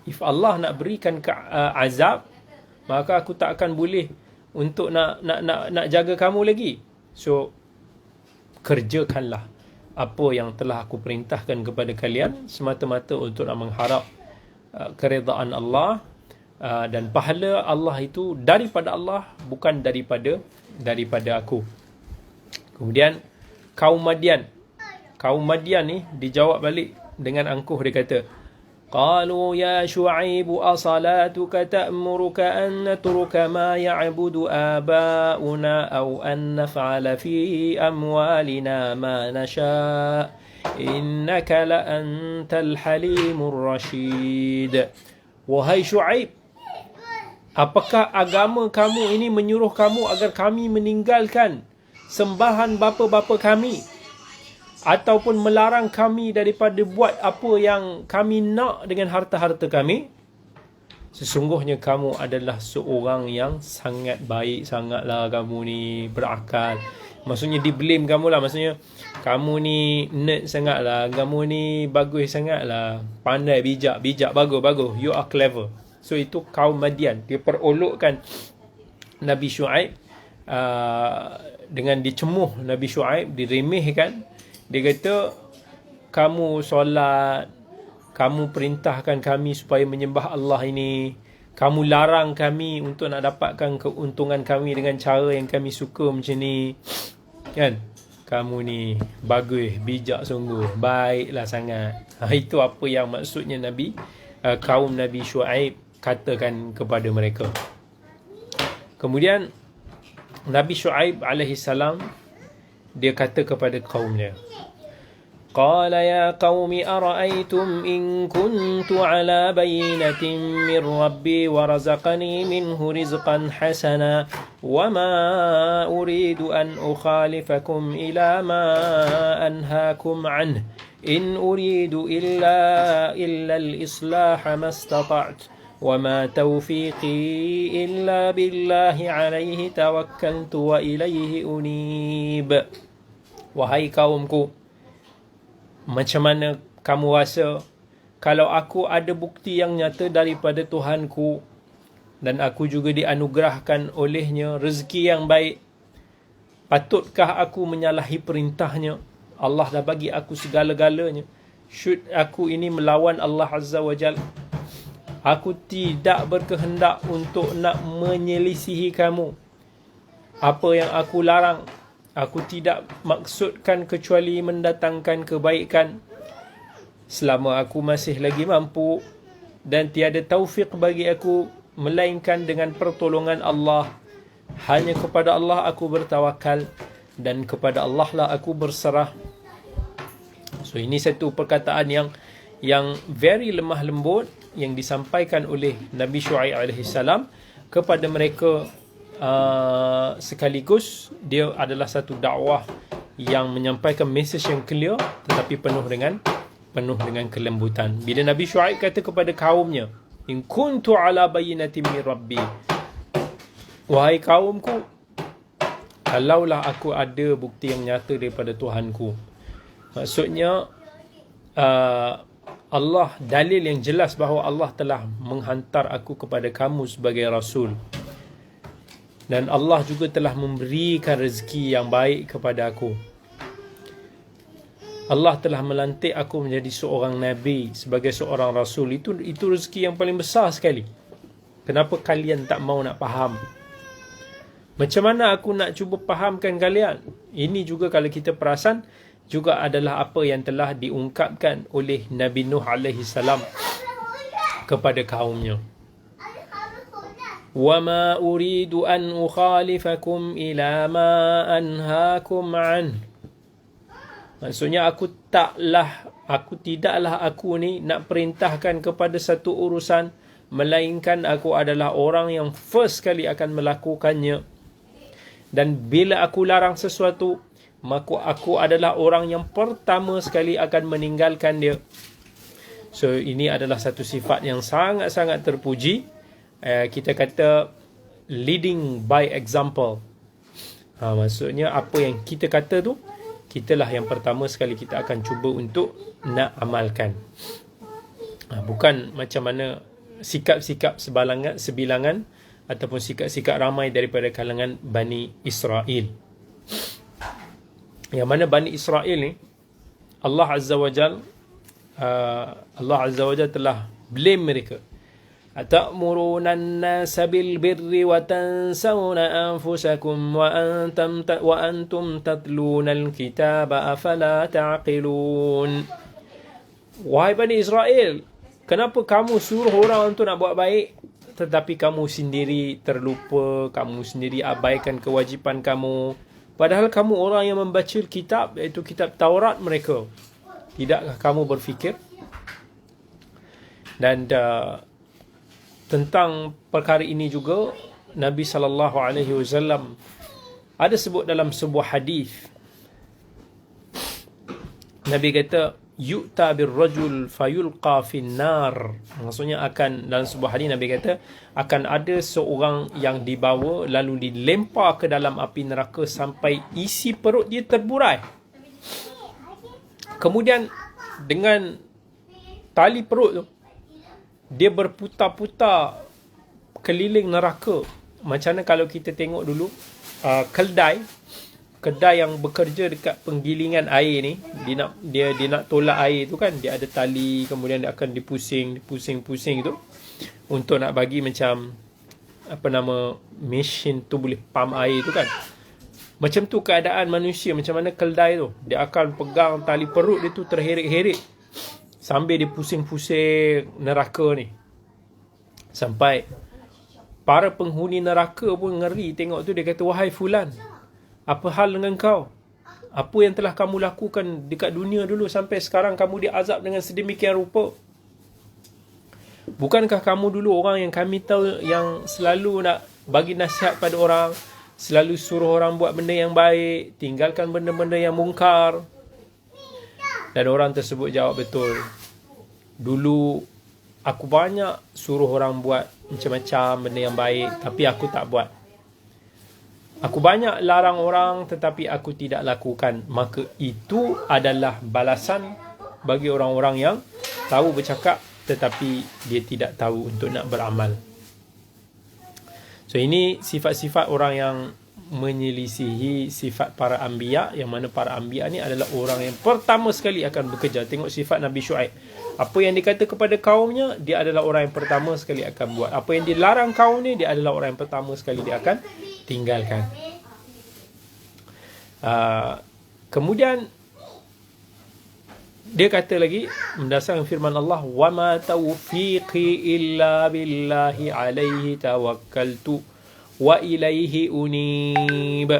If Allah nak berikan azab, maka aku tak akan boleh untuk nak jaga kamu lagi. So kerjakanlah apa yang telah aku perintahkan kepada kalian semata-mata untuk nak mengharap keredaan Allah, dan pahala Allah itu daripada Allah, bukan daripada aku. Kemudian kaum Madian ni dijawab balik dengan angkuh. Dia kata qalu ya Shu'aib asalatuka ta'muruka an natruka ma ya'budu aba'una aw an naf'ala fi amwalina ma nasha' innaka la antal halimur rashid. Wahai Shu'aib, apakah agama kamu ini menyuruh kamu agar kami meninggalkan sembahan bapa-bapa kami, ataupun melarang kami daripada buat apa yang kami nak dengan harta-harta kami? Sesungguhnya kamu adalah seorang yang sangat baik, sangatlah kamu ni berakal. Maksudnya di blame kamu lah, maksudnya kamu ni nerd sangatlah, kamu ni bagus sangatlah, pandai, bijak, bagus, you are clever. So itu kaum Madian, dia perolokkan Nabi Shu'aib, dengan dicemuh Nabi Shu'aib, diremehkan. Dia kata kamu solat, kamu perintahkan kami supaya menyembah Allah ini, kamu larang kami untuk nak dapatkan keuntungan kami dengan cara yang kami suka macam ni, kan? Kamu ni bagus, bijak sungguh, baiklah sangat. Itu apa yang maksudnya kaum Nabi Shu'aib katakan kepada mereka. Kemudian Nabi Shu'aib alaihi salam dia kata kepada kaumnya, qala ya qaumi ara'aytum in kuntu ala bayyinatin min rabbi wa razaqani minhu rizqan hasana wa ma uridu an ukhalifakum ila ma anhaakum anhu in uridu illa al-islah ma istata'tu وَمَا تَوْفِيقِي إِلَّا بِاللَّهِ عَلَيْهِ تَوَكَّلْتُ وَإِلَيْهِ أُنِيبُ. Wahai kaumku, macam mana kamu rasa kalau aku ada bukti yang nyata daripada Tuhanku dan aku juga dianugerahkan olehnya rezeki yang baik, patutkah aku menyalahi perintahnya? Allah dah bagi aku segala-galanya. Should aku ini melawan Allah Azza wa Jalla? Aku tidak berkehendak untuk nak menyelisihi kamu. Apa yang aku larang, aku tidak maksudkan kecuali mendatangkan kebaikan. Selama aku masih lagi mampu dan tiada taufik bagi aku melainkan dengan pertolongan Allah. Hanya kepada Allah aku bertawakal dan kepada Allah lah aku berserah. So ini satu perkataan yang very lemah lembut yang disampaikan oleh Nabi Shu'aib alaihi salam kepada mereka, sekaligus dia adalah satu dakwah yang menyampaikan mesej yang clear tetapi penuh dengan kelembutan. Bila Nabi Shu'aib kata kepada kaumnya, in kuntu ala bayyinatin min rabbi, wahai kaumku, kalaulah aku ada bukti yang nyata daripada Tuhanku. Maksudnya Allah, dalil yang jelas bahawa Allah telah menghantar aku kepada kamu sebagai Rasul. Dan Allah juga telah memberikan rezeki yang baik kepada aku. Allah telah melantik aku menjadi seorang Nabi, sebagai seorang Rasul. Itu rezeki yang paling besar sekali. Kenapa kalian tak mau nak faham? Macam mana aku nak cuba fahamkan kalian? Ini juga kalau kita perasan, juga adalah apa yang telah diungkapkan oleh Nabi Nuh alaihi salam kepada kaumnya. وَمَا أُرِيدُ أَنْ أُخَالِفَكُمْ إِلَى مَا أَنْهَاكُمْ عَنْهُ. Maksudnya aku tidaklah aku ni nak perintahkan kepada satu urusan, melainkan aku adalah orang yang first kali akan melakukannya. Dan bila aku larang sesuatu, maka aku adalah orang yang pertama sekali akan meninggalkan dia. So ini adalah satu sifat yang sangat-sangat terpuji. Kita kata leading by example. Maksudnya apa yang kita kata tu, kitalah yang pertama sekali kita akan cuba untuk nak amalkan. Bukan macam mana sikap-sikap sebilangan ataupun sikap-sikap ramai daripada kalangan Bani Israel. Yang mana Bani Israel ni, Allah Azza wa Jal telah blame mereka. Atamuruna an-nasa bil birri wa tansawna anfusakum wa antum tatluna al-kitaba afala ta'qilun. Wahai Bani Israel, kenapa kamu suruh orang untuk nak buat baik, tetapi kamu sendiri terlupa, kamu sendiri abaikan kewajipan kamu, padahal kamu orang yang membaca kitab, iaitu kitab Taurat mereka. Tidakkah kamu berfikir? Dan tentang perkara ini juga Nabi SAW ada sebut dalam sebuah hadis. Nabi kata, yu'ta birrajul fayulqa finnar. Maksudnya akan, dalam sebuah hadis Nabi kata, akan ada seorang yang dibawa lalu dilempar ke dalam api neraka sampai isi perut dia terburai. Kemudian dengan tali perut tu, dia berputar-putar keliling neraka. Macam mana kalau kita tengok dulu kedai yang bekerja dekat penggilingan air ni, dia nak tolak air tu kan, dia ada tali, kemudian dia akan dipusing tu untuk nak bagi macam mesin tu boleh pump air tu kan. Macam tu keadaan manusia, macam mana kedai tu, dia akan pegang tali perut dia tu terheret-heret sambil dia pusing-pusing neraka ni, sampai para penghuni neraka pun ngeri tengok tu. Dia kata, wahai fulan, apa hal dengan kau? Apa yang telah kamu lakukan dekat dunia dulu sampai sekarang kamu diazab dengan sedemikian rupa? Bukankah kamu dulu orang yang kami tahu yang selalu nak bagi nasihat pada orang, selalu suruh orang buat benda yang baik, tinggalkan benda-benda yang mungkar? Dan orang tersebut jawab, betul. Dulu aku banyak suruh orang buat macam-macam benda yang baik, tapi aku tak buat. Aku banyak larang orang, tetapi aku tidak lakukan. Maka itu adalah balasan bagi orang-orang yang tahu bercakap, tetapi dia tidak tahu untuk nak beramal. So ini sifat-sifat orang yang menyelisihi sifat para anbiya, yang mana para anbiya ni adalah orang yang pertama sekali akan bekerja. Tengok sifat Nabi Syuaib. Apa yang dikata kepada kaumnya, dia adalah orang yang pertama sekali akan buat. Apa yang dilarang kaum ni, dia adalah orang yang pertama sekali dia akan tinggalkan. Kemudian dia kata lagi berdasarkan firman Allah, wa ma taufiqi illa billahi alaihi tawakkaltu wa ilaihi unib.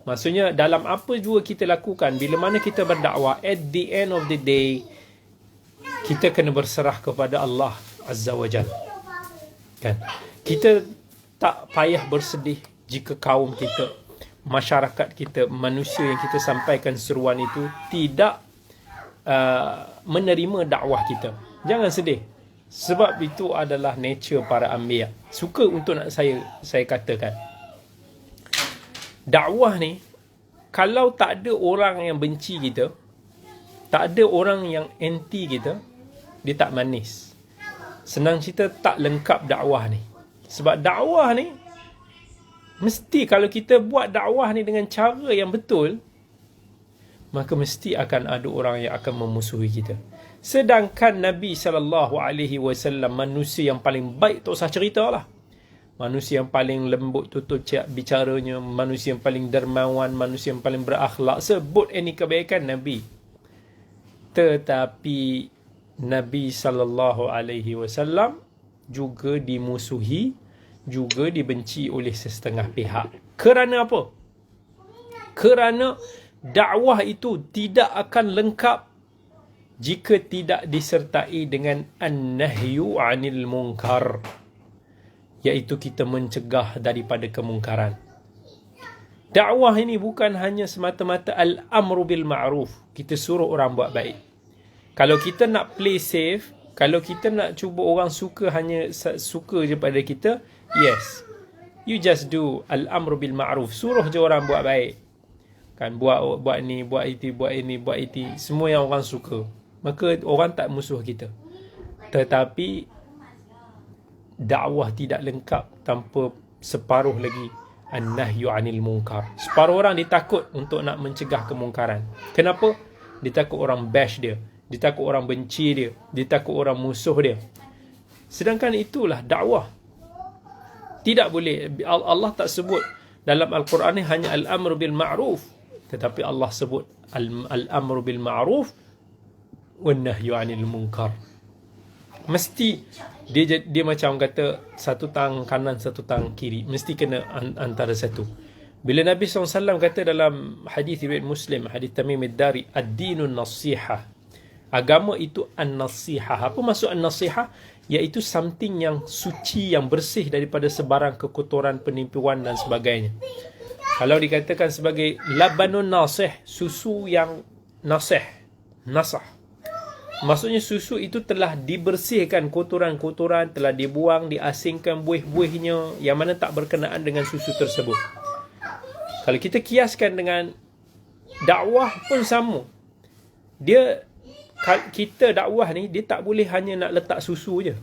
Maksudnya dalam apa jua kita lakukan, bila mana kita berdakwah, at the end of the day kita kena berserah kepada Allah Azza wa Jalla. Kan? Kita tak payah bersedih jika kaum kita, masyarakat kita, manusia yang kita sampaikan seruan itu tidak menerima dakwah kita. Jangan sedih. Sebab itu adalah nature para anbiya. Suka untuk nak saya katakan, dakwah ni, kalau tak ada orang yang benci kita, tak ada orang yang anti kita, dia tak manis. Senang cerita, tak lengkap dakwah ni. Sebab dakwah ni, mesti kalau kita buat dakwah ni dengan cara yang betul, maka mesti akan ada orang yang akan memusuhi kita. Sedangkan Nabi SAW, manusia yang paling baik, tak usah ceritalah. Manusia yang paling lembut tutur bicaranya, manusia yang paling dermawan, manusia yang paling berakhlak. Sebut ini kebaikan Nabi. Tetapi Nabi SAW juga dimusuhi juga dibenci oleh sesetengah pihak. Kerana apa? Kerana dakwah itu tidak akan lengkap jika tidak disertai dengan an-nahyu 'anil munkar, iaitu kita mencegah daripada kemungkaran. Dakwah ini bukan hanya semata-mata al-amru bil ma'ruf, kita suruh orang buat baik. Kalau kita nak play safe, kalau kita nak cuba orang suka, hanya suka je pada kita, yes, you just do al-amru bil ma'ruf, suruh je orang buat baik. Kan, buat ni, buat itu, buat ini, buat itu, semua yang orang suka, maka orang tak musuh kita. Tetapi dakwah tidak lengkap tanpa separuh lagi an-nahyu 'anil munkar. Separuh orang ditakut untuk nak mencegah kemungkaran. Kenapa? Ditakut orang bash dia, ditakut orang benci dia, ditakut orang musuh dia. Sedangkan itulah dakwah. Tidak boleh. Allah tak sebut dalam Al-Quran ni hanya al-amru bil ma'ruf, tetapi Allah sebut al-amru bil ma'ruf wan nahyu 'anil munkar. Mesti dia macam kata satu tangan kanan, satu tangan kiri, mesti kena antara satu. Bila Nabi SAW kata dalam hadis riwayat Muslim, hadis Tamim ad-Dari, ad-dinun nasihah, agama itu an-nasihah. Apa maksud an-nasihah? Iaitu something yang suci, yang bersih daripada sebarang kekotoran, penipuan dan sebagainya. Kalau dikatakan sebagai labanun nasih, susu yang nasih, nasah, maksudnya susu itu telah dibersihkan kotoran-kotoran, telah dibuang, diasingkan buih-buihnya yang mana tak berkenaan dengan susu tersebut. Kalau kita kiaskan dengan dakwah pun sama. Kita dakwah ni, dia tak boleh hanya nak letak susu je,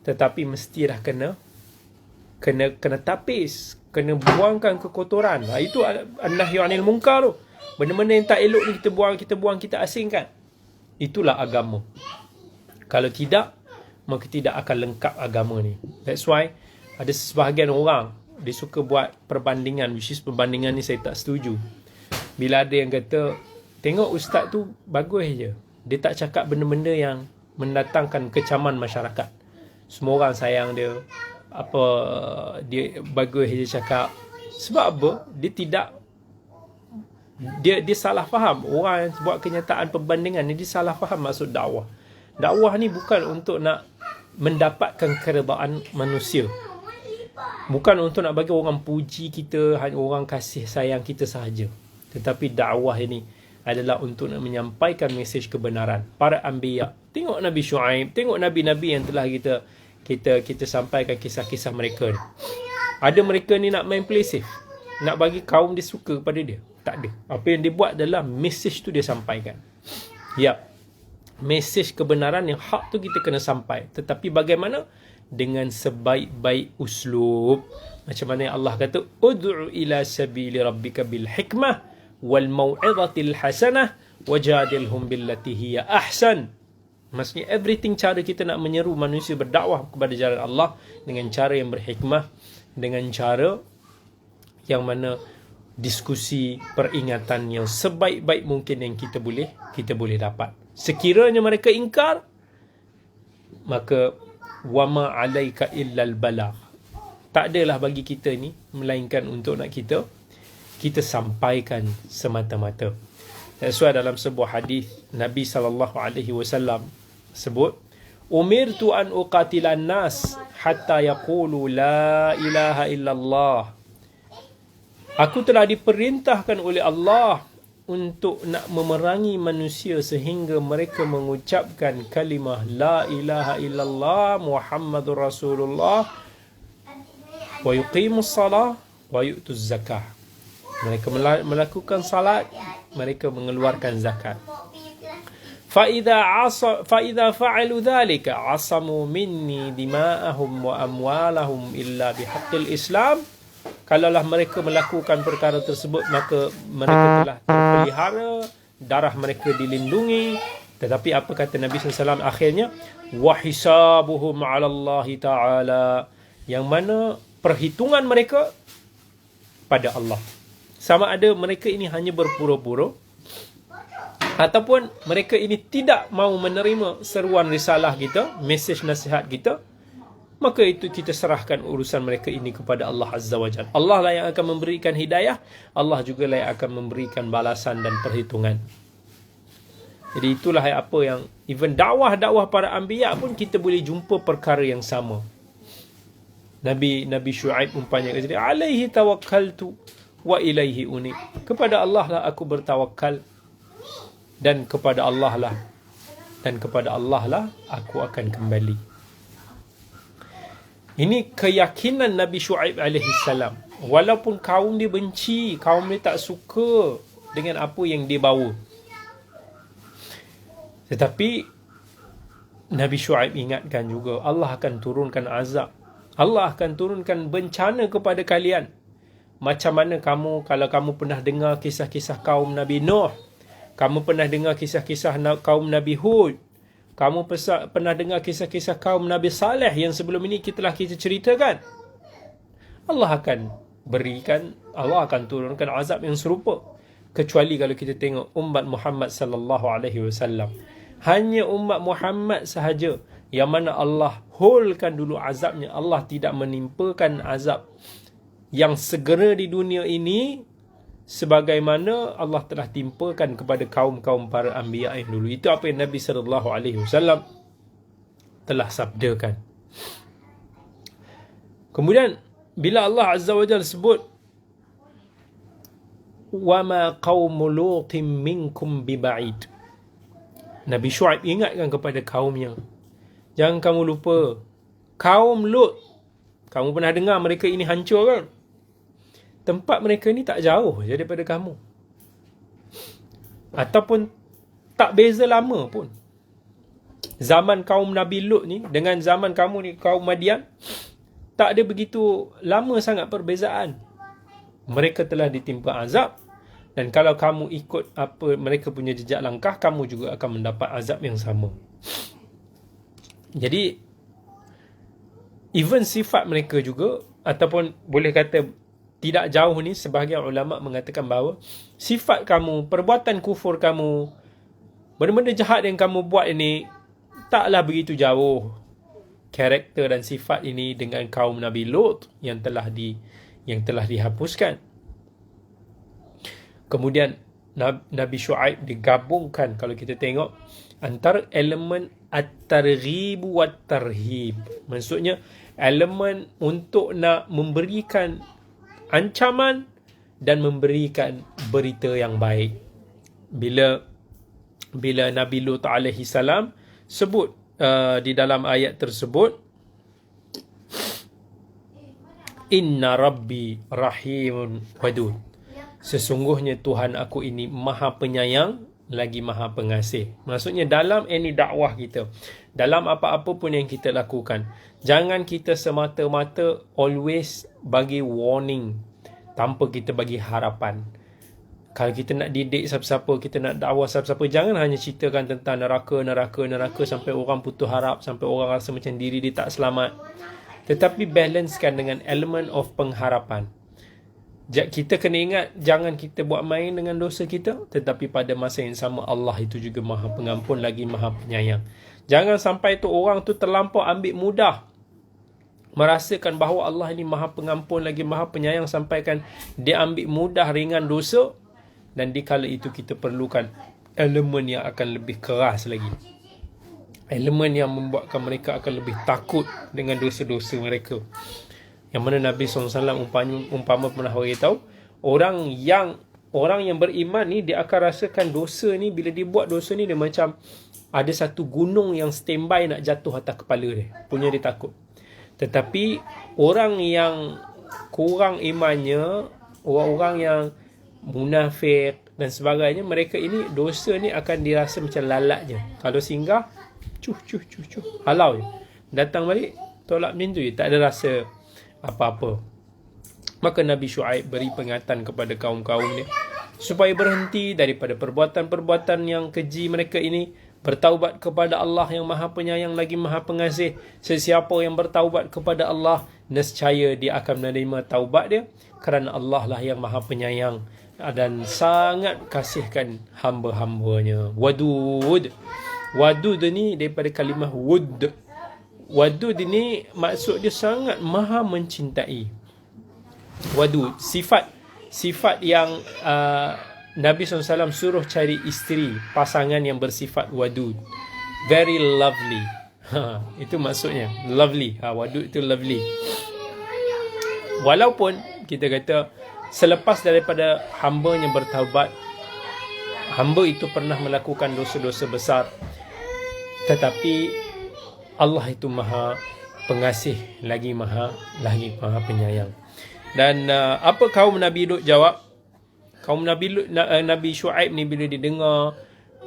tetapi mesti dah kena tapis, kena buangkan kekotoran. Itu an-nahyu 'anil munkar tu. Benda-benda yang tak elok ni kita buang, kita asingkan. Itulah agama. Kalau tidak, maka tidak akan lengkap agama ni. That's why ada sebahagian orang dia suka buat perbandingan, which is perbandingan ni saya tak setuju. Bila ada yang kata, tengok ustaz tu bagus je, dia tak cakap benda-benda yang mendatangkan kecaman masyarakat, semua orang sayang dia, dia bagus je cakap. Sebab apa? Dia salah faham. Orang yang buat kenyataan perbandingan ni, dia salah faham maksud dakwah. Dakwah ni bukan untuk nak mendapatkan keredaan manusia, bukan untuk nak bagi orang puji kita, orang kasih sayang kita sahaja. Tetapi dakwah ini adalah untuk nak menyampaikan mesej kebenaran. Para anbiya, tengok Nabi Shu'aib, tengok nabi-nabi yang telah kita sampaikan kisah-kisah mereka ni. Ada mereka ni nak main play safe, nak bagi kaum dia suka pada dia. Tak ada. Apa yang dia buat adalah mesej tu dia sampaikan. Ya, mesej kebenaran yang hak tu kita kena sampai. Tetapi bagaimana? Dengan sebaik-baik uslub. Macam mana Allah kata, ud'u ila sabili rabbika bil hikmah wal mau'izatil hasanah wajadilhum billati hiya ahsan. Maksudnya everything, cara kita nak menyeru manusia berdakwah kepada jalan Allah dengan cara yang berhikmah, dengan cara yang mana diskusi, peringatan yang sebaik-baik mungkin yang kita boleh dapat. Sekiranya mereka ingkar, maka wama alaika illal balagh. Tak adalah bagi kita ni melainkan untuk nak kita sampaikan semata-mata. That's why dalam sebuah hadis Nabi SAW sebut, umirtu an uqatilan nas hatta yaqulu la ilaha illallah. Aku telah diperintahkan oleh Allah untuk nak memerangi manusia sehingga mereka mengucapkan kalimah la ilaha illallah Muhammadur Rasulullah wa yuqimus salah wa yu'tuz zakah. Mereka melakukan salat, mereka mengeluarkan zakat. Fa idza fa'alu dhalika asamu minni dima'ahum wa amwalahum illa bihaqqil Islam. Kalaulah mereka melakukan perkara tersebut, maka mereka telah terpelihara, darah mereka dilindungi. Tetapi apa kata Nabi SAW akhirnya? Wahisabuhum 'ala Allah Ta'ala. Yang mana perhitungan mereka pada Allah. Sama ada mereka ini hanya berpura-pura, ataupun mereka ini tidak mahu menerima seruan risalah kita, mesej nasihat kita, maka itu kita serahkan urusan mereka ini kepada Allah Azza wa Jalla. Allah lah yang akan memberikan hidayah, Allah juga lah yang akan memberikan balasan dan perhitungan. Jadi itulah apa yang even dakwah-dakwah para anbiya pun kita boleh jumpa perkara yang sama. Nabi Syuaib umpamanya kata, alaihi tawakkaltu wa ilaihi unib. Kepada Allah lah aku bertawakal dan kepada Allah lah aku akan kembali. Ini keyakinan Nabi Syuaib alaihi salam. Walaupun kaum dia benci, kaum dia tak suka dengan apa yang dia bawa, tetapi Nabi Syuaib ingatkan juga, Allah akan turunkan azab, Allah akan turunkan bencana kepada kalian. Macam mana kamu, kalau kamu pernah dengar kisah-kisah kaum Nabi Nuh, kamu pernah dengar kisah-kisah kaum Nabi Hud, kamu pernah dengar kisah-kisah kaum Nabi Saleh yang sebelum ini kita ceritakan. Allah akan turunkan azab yang serupa. Kecuali kalau kita tengok umat Muhammad sallallahu alaihi wasallam. Hanya umat Muhammad sahaja yang mana Allah holkan dulu azabnya. Allah tidak menimpakan azab yang segera di dunia ini sebagaimana Allah telah timpakan kepada kaum-kaum para anbiya yang dulu. Itu apa yang Nabi sallallahu alaihi wasallam telah sabdakan. Kemudian bila Allah Azza wa Jalla sebut wa ma qaumu lutin minkum biba'id, Nabi Syuaib ingatkan kepada kaumnya, jangan kamu lupa kaum Lut. Kamu pernah dengar mereka ini hancur kan? Tempat mereka ni tak jauh je daripada kamu, ataupun tak beza lama pun. Zaman kaum Nabi Lut ni dengan zaman kamu ni kaum Madian, tak ada begitu lama sangat perbezaan. Mereka telah ditimpa azab, dan kalau kamu ikut apa mereka punya jejak langkah, kamu juga akan mendapat azab yang sama. Jadi even sifat mereka juga, ataupun boleh kata tidak jauh ni, sebahagian ulama mengatakan bahawa sifat kamu, perbuatan kufur kamu, benda-benda jahat yang kamu buat ini taklah begitu jauh karakter dan sifat ini dengan kaum Nabi Lut yang telah dihapuskan. Kemudian Nabi Syuaib digabungkan, kalau kita tengok, antara elemen at-targhib wa tarhib. Maksudnya elemen untuk nak memberikan ancaman dan memberikan berita yang baik. Bila Nabi Lut alaihi salam sebut di dalam ayat tersebut, inna rabbi rahimun wadud, sesungguhnya Tuhan aku ini maha penyayang lagi maha pengasih. Maksudnya dalam ini dakwah kita, dalam apa-apa pun yang kita lakukan, jangan kita semata-mata always bagi warning tanpa kita bagi harapan. Kalau kita nak didik siapa-siapa, kita nak dakwah siapa-siapa, jangan hanya ceritakan tentang neraka sampai orang putus harap, sampai orang rasa macam diri dia tak selamat. Tetapi balancekan dengan elemen of pengharapan. Kita kena ingat, jangan kita buat main dengan dosa kita, tetapi pada masa yang sama Allah itu juga maha pengampun lagi maha penyayang. Jangan sampai tu orang tu terlampau ambil mudah, merasakan bahawa Allah ini maha pengampun lagi maha penyayang, sampaikan dia ambil mudah ringan dosa, dan di kala itu kita perlukan elemen yang akan lebih keras lagi, elemen yang membuatkan mereka akan lebih takut dengan dosa-dosa mereka. Yang mana Nabi SAW umpama pernah beritahu, orang yang beriman ni, dia akan rasakan dosa ni, bila dia buat dosa ni, dia macam ada satu gunung yang standby nak jatuh atas kepala dia, punya dia takut. Tetapi orang yang kurang imannya, orang-orang yang munafik dan sebagainya, mereka ini dosa ni akan dirasa macam lalat je. Kalau singgah, cuh, halau je. Datang balik, tolak pintu je, tak ada rasa apa-apa. Maka Nabi Syuaib beri peringatan kepada kaum-kaum ni supaya berhenti daripada perbuatan-perbuatan yang keji mereka ini, bertaubat kepada Allah yang maha penyayang lagi maha pengasih. Sesiapa yang bertaubat kepada Allah, nescaya dia akan menerima taubat dia, kerana Allah lah yang maha penyayang dan sangat kasihkan hamba-hambanya. Wadud ni daripada kalimah wud. Wadud ini maksud dia sangat maha mencintai. Wadud, sifat yang Nabi SAW suruh cari isteri, pasangan yang bersifat wadud, very lovely. Itu maksudnya, lovely. Wadud itu lovely. Walaupun kita kata selepas daripada hambanya bertaubat, hamba itu pernah melakukan dosa-dosa besar, tetapi Allah itu maha pengasih, lagi maha penyayang. Dan apa kaum Nabi Lut jawab? Kaum Nabi Shu'aib ni bila didengar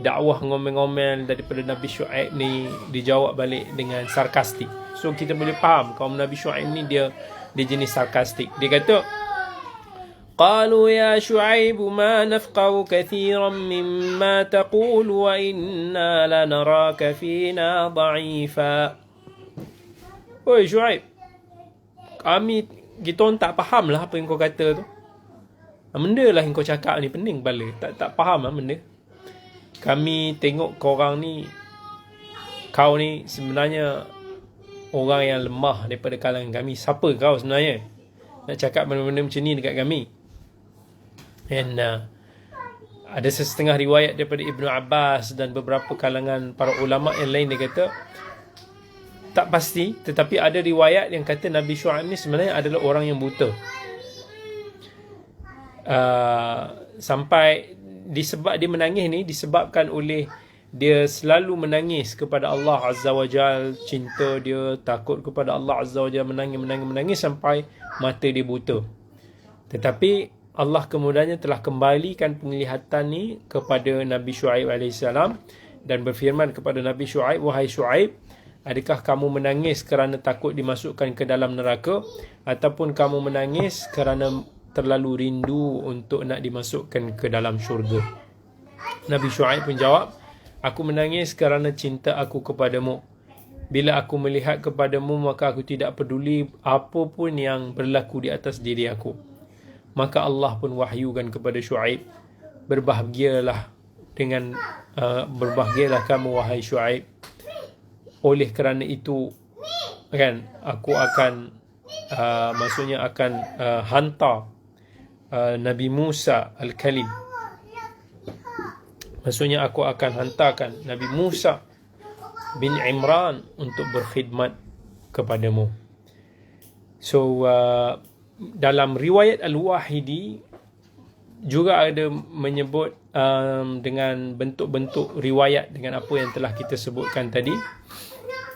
dakwah ngomel-ngomel daripada Nabi Shu'aib ni, dijawab balik dengan sarkastik. So kita boleh faham kaum Nabi Shu'aib ni dia jenis sarkastik. Dia kata, قالوا يا شعيب ما نفقه كثيرا مما تقول وإنا لنراك فينا ضعيفا. Oi Shu'aib, kita orang tak faham lah apa yang kau kata tu. Benda lah yang kau cakap ni pening kepala. Tak faham lah benda. Kami tengok korang ni, kau ni sebenarnya orang yang lemah daripada kalangan kami. Siapa kau sebenarnya nak cakap benda-benda macam ni dekat kami? Dan ada setengah riwayat daripada Ibnu Abbas dan beberapa kalangan para ulama yang lain, dia kata tak pasti, tetapi ada riwayat yang kata Nabi Shu'aib ni sebenarnya adalah orang yang buta. Sampai disebab dia menangis ni disebabkan oleh dia selalu menangis kepada Allah Azza wa Jal, cinta dia, takut kepada Allah Azza wa Jal, menangis sampai mata dia buta. Tetapi Allah kemudiannya telah kembalikan penglihatan ni kepada Nabi Shu'aib AS dan berfirman kepada Nabi Shu'aib, wahai Shu'aib, adakah kamu menangis kerana takut dimasukkan ke dalam neraka, ataupun kamu menangis kerana terlalu rindu untuk nak dimasukkan ke dalam syurga? Nabi Shu'aib pun jawab, aku menangis kerana cinta aku kepadamu. Bila aku melihat kepadamu, maka aku tidak peduli apa pun yang berlaku di atas diri aku. Maka Allah pun wahyukan kepada Shu'aib, berbahagialah kamu wahai Shu'aib. Oleh kerana itu kan aku akan hantar Nabi Musa Al-Kalim. Maksudnya aku akan hantarkan Nabi Musa bin Imran untuk berkhidmat kepadamu. So dalam riwayat Al-Wahidi juga ada menyebut dengan bentuk-bentuk riwayat dengan apa yang telah kita sebutkan tadi.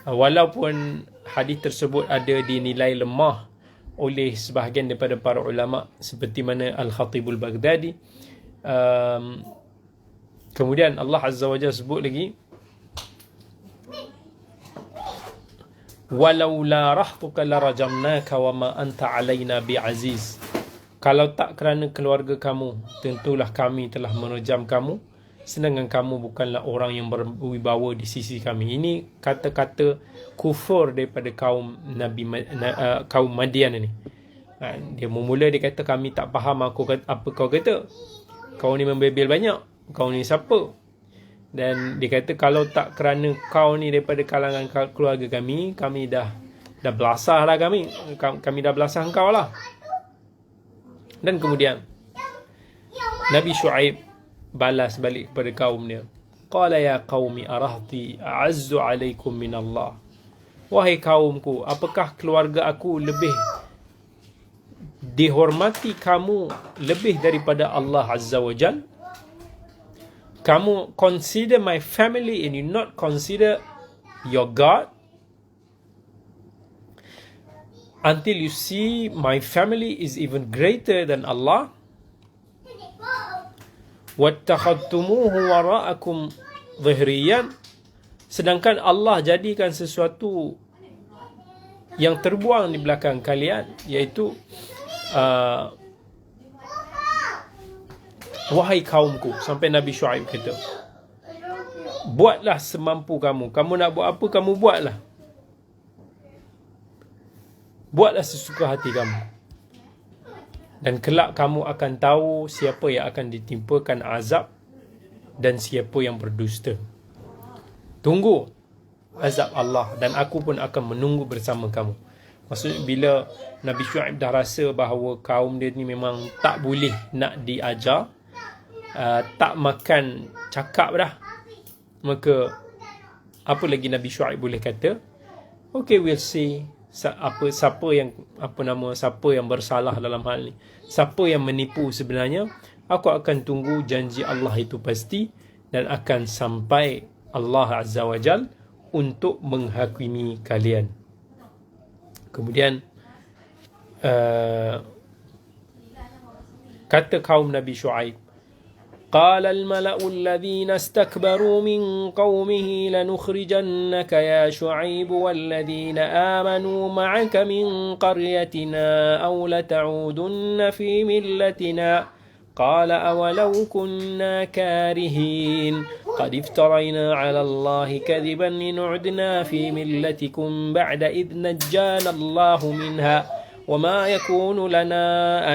Walaupun hadis tersebut ada dinilai lemah oleh sebahagian daripada para ulama seperti mana Al-Khatibul Baghdadi. Kemudian Allah Azza wa Jalla sebut lagi, walaula rahtuka larajamnaka wama anta alaina biaziz. Kalau tak kerana keluarga kamu, tentulah kami telah merejam kamu, sedangkan kamu bukanlah orang yang berwibawa di sisi kami. Ini kata-kata kufur daripada kaum kaum Madian ini. Dia memula dia kata, kami tak faham apa kau kata. Kau ni membebel banyak. Kau ni siapa? Dan dia kata, kalau tak kerana kau ni daripada kalangan keluarga kami dah belasah lah kami dah belasah engkau lah. Dan kemudian Nabi Shu'aib balas balik kepada kaum dia, qala ya qaumi arahti a'azzu alaikum min Allah. Wahai kaumku, apakah keluarga aku lebih dihormati kamu lebih daripada Allah Azza wa Jal? Kamu consider my family and you not consider your God? Until you see my family is even greater than Allah? وَاتَّخَذْتُمُوهُ وَرَاءَكُمْ ظِهْرِيًّا. Sedangkan Allah jadikan sesuatu yang terbuang di belakang kalian, iaitu wahai kaumku, sampai Nabi Shu'aib kata, buatlah semampu kamu. Kamu nak buat apa, kamu buatlah. Buatlah sesuka hati kamu. Dan kelak kamu akan tahu siapa yang akan ditimpakan azab dan siapa yang berdusta. Tunggu. azab Allah, dan aku pun akan menunggu bersama kamu. Maksudnya bila Nabi Syuaib dah rasa bahawa kaum dia ni memang tak boleh nak diajar, tak makan cakap dah, maka apa lagi Nabi Syuaib boleh kata? Okay, we'll see siapa yang bersalah dalam hal ni, siapa yang menipu sebenarnya. Aku akan tunggu janji Allah itu pasti, dan akan sampai Allah Azza wa Jal untuk menghakimi kalian. Kemudian kata kaum Nabi Syuaib, قال الملأ الذين استكبروا من قومه لنخرجنك يا شعيب والذين آمنوا معك من قريتنا أو لتعودن في ملتنا قال أولو كنا كارهين قد افترينا على الله كذبا لنعدنا في ملتكم بعد إذ نجانا الله منها وما يكون لنا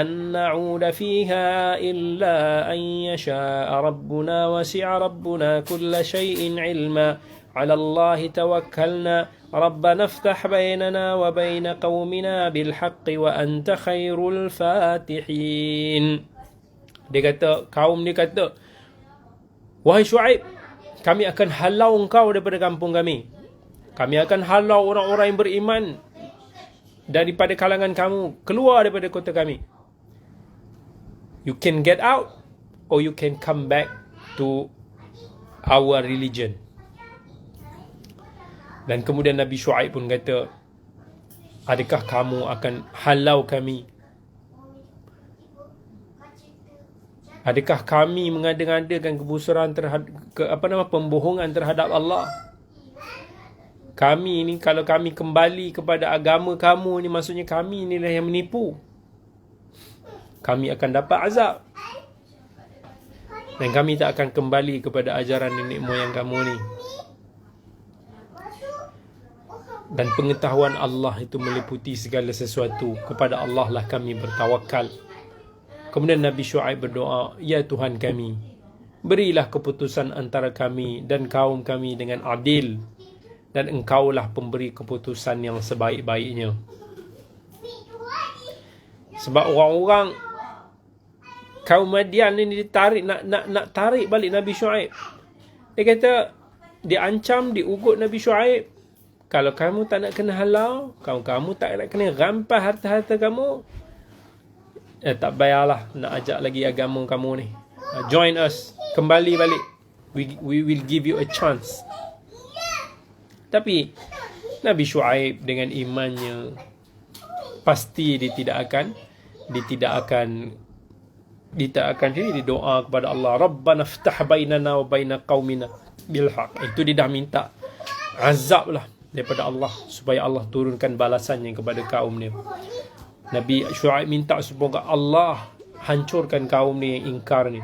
أن نعود فيها إلا أن يشاء ربنا وسع ربنا كل شيء علما على الله توكلنا ربنا افتح بيننا وبين قومنا بالحق وأنت خير الفاتحين. Dia kata, kaum dia kata, wahai Syuaib, kami akan halau engkau daripada kampung kami. Kami akan halau orang-orang yang beriman daripada kalangan kamu keluar daripada kota kami. You can get out or you can come back to our religion. Dan kemudian Nabi Syuaib pun kata, adakah kamu akan halau kami? Adakah kami mengada-ngadakan kebusuran terhadap pembohongan terhadap Allah? Kami ni, kalau kami kembali kepada agama kamu ni, maksudnya kami inilah yang menipu. Kami akan dapat azab. Dan kami tak akan kembali kepada ajaran nenek moyang kamu ni. Dan pengetahuan Allah itu meliputi segala sesuatu. Kepada Allah lah kami bertawakal. Kemudian Nabi Syuaib berdoa, ya Tuhan kami, berilah keputusan antara kami dan kaum kami dengan adil, dan engkaulah pemberi keputusan yang sebaik-baiknya. Sebab orang-orang kaum Madian ini ditarik, nak tarik balik Nabi Syuaib. Dia kata, diancam, diugut Nabi Syuaib, kalau kamu tak nak kena halau, kamu tak nak kena rampas harta-harta kamu, tak payahlah nak ajak lagi agama kamu ni. Join us, kembali balik. We will give you a chance. Tapi Nabi Syuaib dengan imannya, pasti dia tidak akan dia doa kepada Allah, Rabbana ftah bainana wa baina qaumina bil haq. Itu dia dah minta azab lah daripada Allah, supaya Allah turunkan balasannya kepada kaum dia. Nabi Syuaib minta semoga Allah hancurkan kaum ni yang ingkar ni.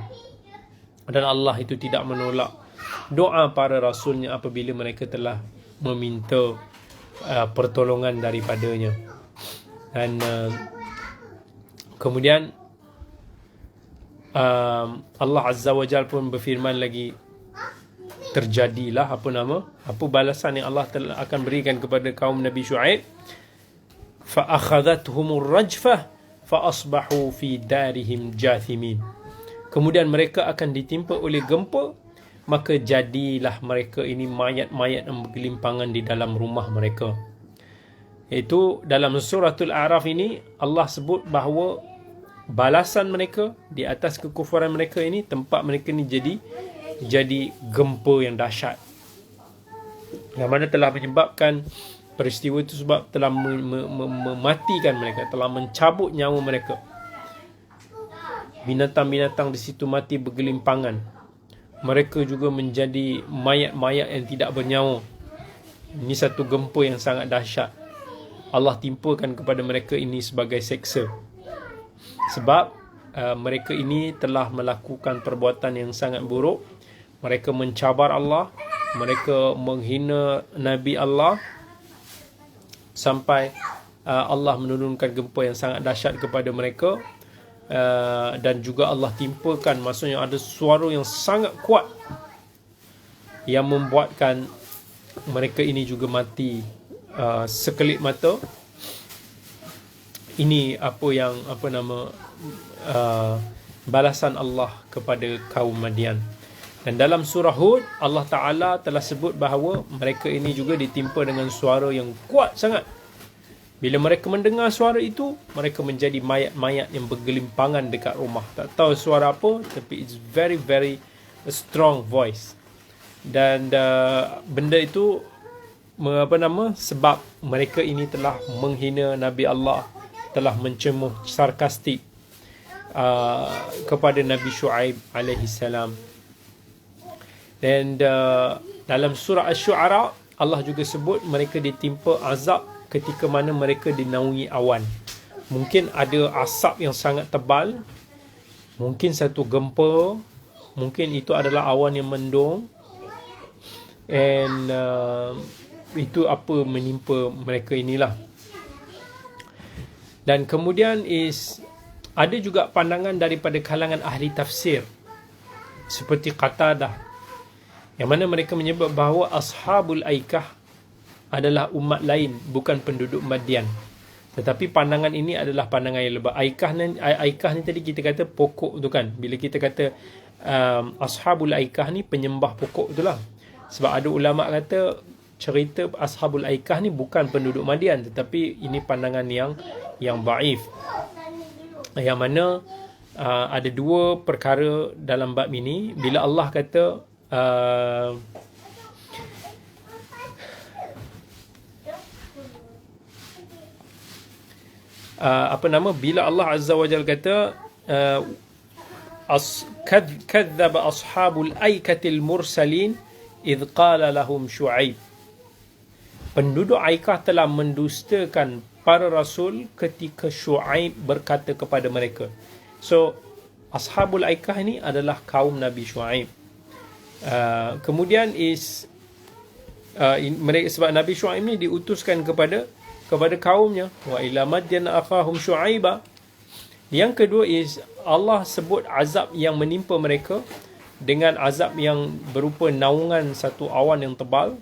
Dan Allah itu tidak menolak doa para rasulnya apabila mereka telah meminta pertolongan daripadanya. Dan kemudian Allah Azza wa Jal pun berfirman lagi, terjadilah apa balasan yang Allah telah akan berikan kepada kaum Nabi Syuaib. فَأَخَذَتْهُمُ الرَّجْفَةُ فَأَصْبَحُوا فِي دَارِهِمْ جَاثِمِينَ. Kemudian mereka akan ditimpa oleh gempa, maka jadilah mereka ini mayat-mayat yang bergelimpangan di dalam rumah mereka. Itu dalam suratul A'raf ini Allah sebut bahawa balasan mereka di atas kekufuran mereka ini, tempat mereka ini jadi gempa yang dahsyat, yang mana telah menyebabkan peristiwa itu sebab telah mematikan mereka, telah mencabut nyawa mereka. Binatang-binatang di situ mati bergelimpangan. Mereka juga menjadi mayat-mayat yang tidak bernyawa. Ini satu gempa yang sangat dahsyat. Allah timpakan kepada mereka ini sebagai seksa. Sebab mereka ini telah melakukan perbuatan yang sangat buruk. Mereka mencabar Allah, mereka menghina Nabi Allah, sampai Allah menurunkan gempa yang sangat dahsyat kepada mereka. Dan juga Allah timpakan, maksudnya ada suara yang sangat kuat yang membuatkan mereka ini juga mati sekelip mata. Ini balasan Allah kepada kaum Madian. Dan dalam surah Hud, Allah Ta'ala telah sebut bahawa mereka ini juga ditimpa dengan suara yang kuat sangat. Bila mereka mendengar suara itu, mereka menjadi mayat-mayat yang bergelimpangan dekat rumah. Tak tahu suara apa, tapi it's very very a strong voice. Dan benda itu sebab mereka ini telah menghina Nabi Allah, telah mencemuh sarkastik kepada Nabi Shu'aib alaihi salam. Dan dalam surah Asy-Syu'ara, Allah juga sebut mereka ditimpa azab ketika mana mereka dinaungi awan. Mungkin ada asap yang sangat tebal, mungkin satu gempa, mungkin itu adalah awan yang mendung, and itu apa menimpa mereka inilah. Dan kemudian ada juga pandangan daripada kalangan ahli tafsir seperti Qatadah, yang mana mereka menyebut bahawa Ashabul Aikah adalah umat lain, bukan penduduk Madian. Tetapi pandangan ini adalah pandangan yang lebih. Aikah ni tadi kita kata pokok tu kan. Bila kita kata Ashabul Aikah ni penyembah pokok tu lah. Sebab ada ulama kata cerita Ashabul Aikah ni bukan penduduk Madian, tetapi ini pandangan yang dhaif. Yang mana ada dua perkara dalam bab ini. Bila Allah kata bila Allah Azza wa Jalla kata kadzdzaba ashabul aikatil mursalin idh qala lahum Shu'aib, penduduk Aikah telah mendustakan para rasul ketika Shu'aib berkata kepada mereka. So Ashabul Aikah ini adalah kaum Nabi Shu'aib. Kemudian mereka, sebab Nabi Shu'aib ni diutuskan kepada kaumnya, wa ila madyan akhahum Shu'aiba. Yang kedua Allah sebut azab yang menimpa mereka dengan azab yang berupa naungan satu awan yang tebal,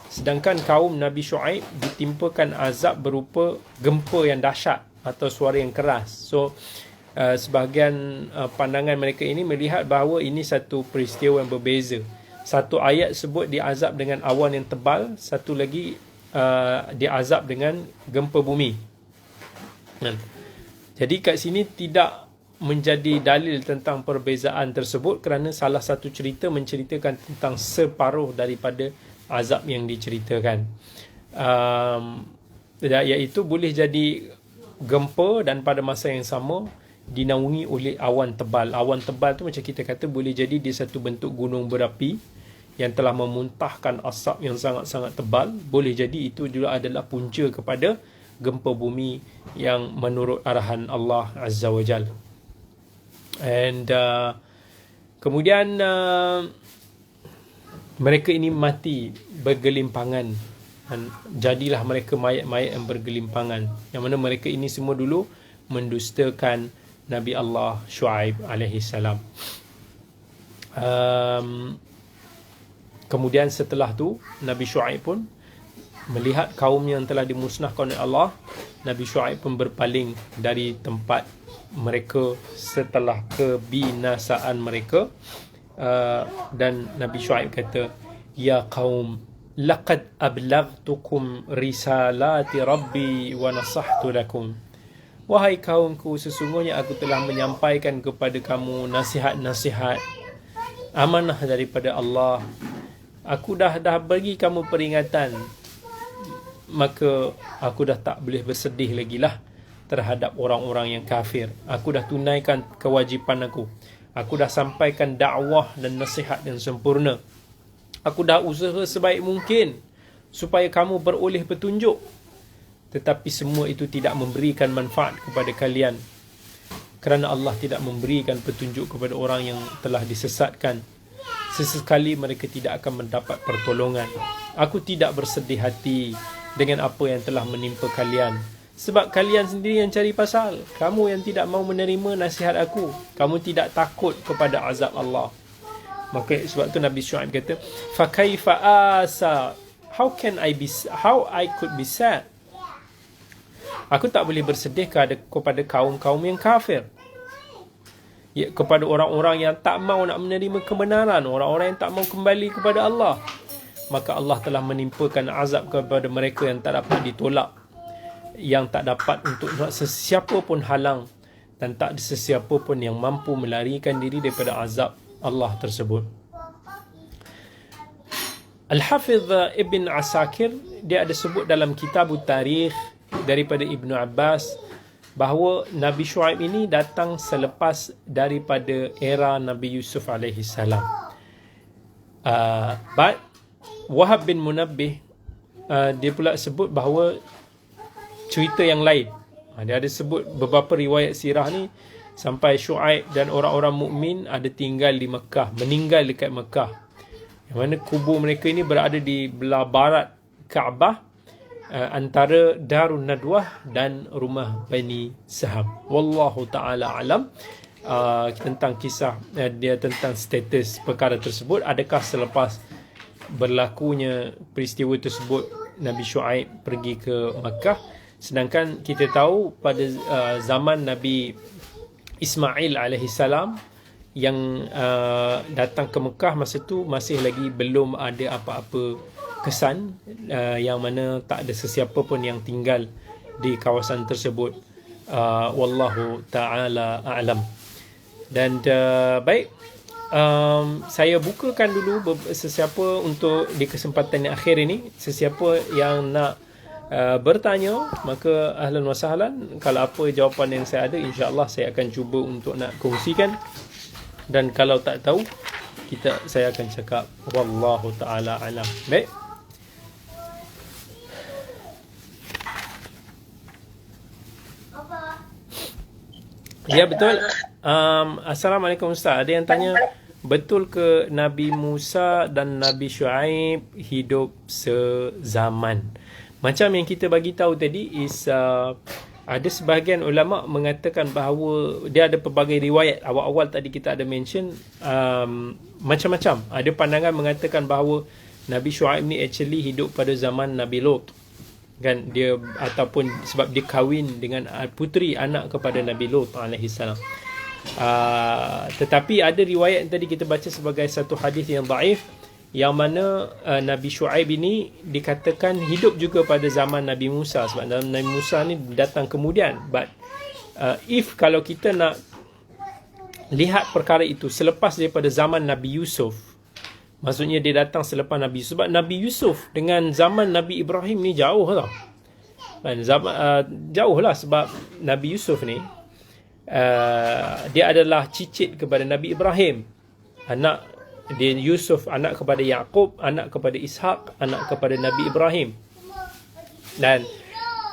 sedangkan kaum Nabi Shu'aib ditimpakan azab berupa gempa yang dahsyat atau suara yang keras. So sebahagian pandangan mereka ini melihat bahawa ini satu peristiwa yang berbeza. Satu ayat sebut diazab dengan awan yang tebal, satu lagi diazab dengan gempa bumi. Jadi kat sini tidak menjadi dalil tentang perbezaan tersebut, kerana salah satu cerita menceritakan tentang separuh daripada azab yang diceritakan, iaitu boleh jadi gempa dan pada masa yang sama dinaungi oleh awan tebal. Awan tebal tu macam kita kata boleh jadi dia satu bentuk gunung berapi yang telah memuntahkan asap yang sangat-sangat tebal. Boleh jadi itu juga adalah punca kepada gempa bumi yang menurut arahan Allah Azza wa Jal. And kemudian mereka ini mati bergelimpangan, dan jadilah mereka mayat-mayat yang bergelimpangan, yang mana mereka ini semua dulu mendustakan Nabi Allah Shu'aib alaihi salam. Kemudian setelah tu Nabi Shu'aib pun melihat kaum yang telah dimusnahkan oleh Allah. Nabi Shu'aib pun berpaling dari tempat mereka setelah kebinasaan mereka, dan Nabi Shu'aib kata, ya qaum laqad ablaghtukum risalati rabbi wa nasahtu lakum. Wahai kaumku, sesungguhnya aku telah menyampaikan kepada kamu nasihat-nasihat, amanah daripada Allah. Aku dah bagi kamu peringatan, maka aku dah tak boleh bersedih lagi lah terhadap orang-orang yang kafir. Aku dah tunaikan kewajipan aku. Aku dah sampaikan dakwah dan nasihat yang sempurna. Aku dah usaha sebaik mungkin supaya kamu beroleh petunjuk. Tetapi semua itu tidak memberikan manfaat kepada kalian, kerana Allah tidak memberikan petunjuk kepada orang yang telah disesatkan. Sesekali mereka tidak akan mendapat pertolongan. Aku tidak bersedih hati dengan apa yang telah menimpa kalian, sebab kalian sendiri yang cari pasal. Kamu yang tidak mau menerima nasihat aku. Kamu tidak takut kepada azab Allah. Maka sebab tu Nabi Shu'aib kata, fa kaifa asa how I could be sad? Aku tak boleh bersedih kepada kaum-kaum yang kafir. Ya, kepada orang-orang yang tak mau nak menerima kebenaran, orang-orang yang tak mau kembali kepada Allah. Maka Allah telah menimpakan azab kepada mereka yang tak dapat ditolak, yang tak dapat untuk sesiapa pun halang, dan tak ada sesiapa pun yang mampu melarikan diri daripada azab Allah tersebut. Al-Hafiz Ibn Asakir, dia ada sebut dalam kitab Tarikh daripada Ibnu Abbas bahawa Nabi Shu'aib ini datang selepas daripada era Nabi Yusuf alaihi salam. But Wahab bin Munabbih, dia pula sebut bahawa cerita yang lain. Dia ada sebut beberapa riwayat sirah ni sampai Shu'aib dan orang-orang mukmin ada tinggal di Mekah, meninggal dekat Mekah, yang mana kubur mereka ini berada di belah barat Kaabah, antara Darun Nadwah dan rumah Bani Saham. Wallahu ta'ala alam. Tentang kisah dia, tentang status perkara tersebut, adakah selepas berlakunya peristiwa tersebut Nabi Shu'aib pergi ke Makkah, sedangkan kita tahu pada zaman Nabi Ismail alaihi salam yang datang ke Mekah masa tu masih lagi belum ada apa-apa kesan, yang mana tak ada sesiapa pun yang tinggal di kawasan tersebut. Wallahu ta'ala a'lam. Dan baik, saya bukakan dulu sesiapa untuk di kesempatan yang akhir ini, sesiapa yang nak bertanya, maka ahlan wa sahlan. Kalau apa jawapan yang saya ada, insya-Allah saya akan cuba untuk nak kongsikan, dan kalau tak tahu, saya akan cakap wallahu ta'ala alam. Baik. Ya, betul. Assalamualaikum Ustaz. Ada yang tanya, betul ke Nabi Musa dan Nabi Shu'aib hidup sezaman? Macam yang kita bagi tahu tadi, ada sebahagian ulama mengatakan bahawa dia ada pelbagai riwayat. Awal-awal tadi kita ada mention macam-macam. Ada pandangan mengatakan bahawa Nabi Shu'aib ni actually hidup pada zaman Nabi Lot, kan, dia ataupun sebab dia kahwin dengan puteri anak kepada Nabi Lot alaihi salam. Tetapi ada riwayat yang tadi kita baca sebagai satu hadis yang dhaif, yang mana Nabi Shu'aib ini dikatakan hidup juga pada zaman Nabi Musa, sebab Nabi Musa ni datang kemudian. But kalau kita nak lihat perkara itu selepas daripada zaman Nabi Yusuf, maksudnya dia datang selepas Nabi Yusuf. Sebab Nabi Yusuf dengan zaman Nabi Ibrahim ni jauh lah. Jauh lah, sebab Nabi Yusuf ni dia adalah cicit kepada Nabi Ibrahim. Anak dia Yusuf, anak kepada Yaqub, anak kepada Ishaq, anak kepada Nabi Ibrahim. Dan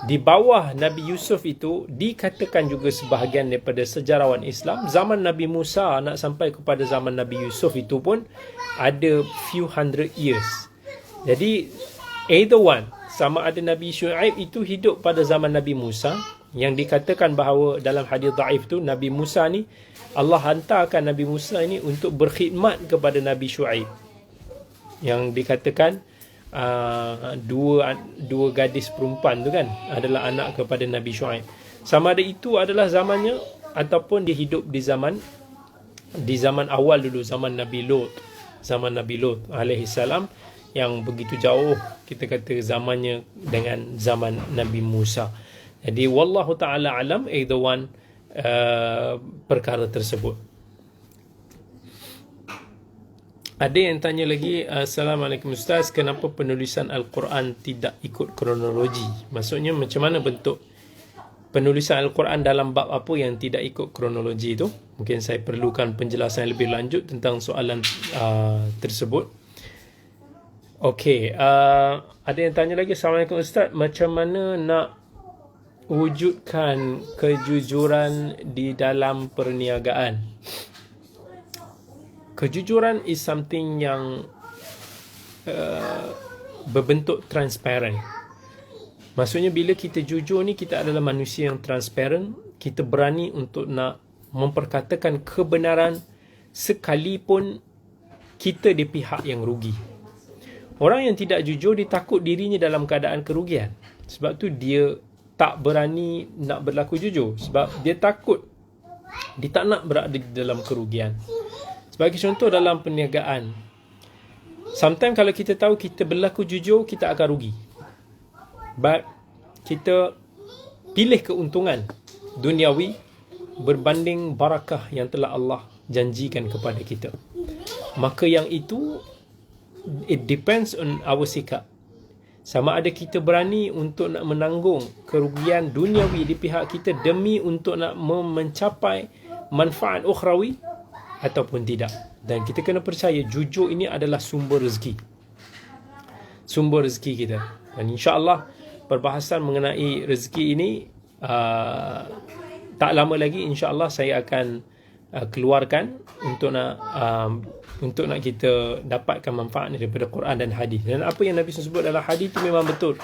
di bawah Nabi Yusuf itu dikatakan juga sebahagian daripada sejarawan Islam, zaman Nabi Musa nak sampai kepada zaman Nabi Yusuf itu pun ada few hundred years. Jadi either one, sama ada Nabi Shu'aib itu hidup pada zaman Nabi Musa, yang dikatakan bahawa dalam hadis dhaif tu Nabi Musa ni, Allah hantarkan Nabi Musa ini untuk berkhidmat kepada Nabi Shu'aib, yang dikatakan dua gadis perempuan tu kan adalah anak kepada Nabi Shu'aib. Sama ada itu adalah zamannya, ataupun dia hidup di zaman awal dulu, zaman Nabi Lot alaihi salam, yang begitu jauh kita kata zamannya dengan zaman Nabi Musa. Jadi wallahu ta'ala alam, either one perkara tersebut. Ada yang tanya lagi, Assalamualaikum Ustaz, kenapa penulisan Al-Quran tidak ikut kronologi? Maksudnya macam mana bentuk penulisan Al-Quran dalam bab apa yang tidak ikut kronologi itu? Mungkin saya perlukan penjelasan lebih lanjut tentang soalan tersebut. Okey, ada yang tanya lagi, Assalamualaikum Ustaz, macam mana nak wujudkan kejujuran di dalam perniagaan? Kejujuran is something yang berbentuk transparent. Maksudnya bila kita jujur ni, kita adalah manusia yang transparent. Kita berani untuk nak memperkatakan kebenaran sekalipun kita di pihak yang rugi. Orang yang tidak jujur, dia takut dirinya dalam keadaan kerugian. Sebab tu dia tak berani nak berlaku jujur. Sebab dia takut, dia tak nak berada di dalam kerugian. Sebagai contoh dalam perniagaan, sometimes kalau kita tahu kita berlaku jujur, kita akan rugi. But kita pilih keuntungan duniawi berbanding barakah yang telah Allah janjikan kepada kita. Maka yang itu, it depends on our sikap. Sama ada kita berani untuk nak menanggung kerugian duniawi di pihak kita demi untuk nak mencapai manfaat ukhrawi ataupun tidak. Dan kita kena percaya jujur ini adalah sumber rezeki. Sumber rezeki kita. Dan insya-Allah perbahasan mengenai rezeki ini tak lama lagi insya-Allah saya akan keluarkan untuk nak kita dapatkan manfaat daripada Quran dan hadis. Dan apa yang Nabi sebut dalam hadis itu memang betul.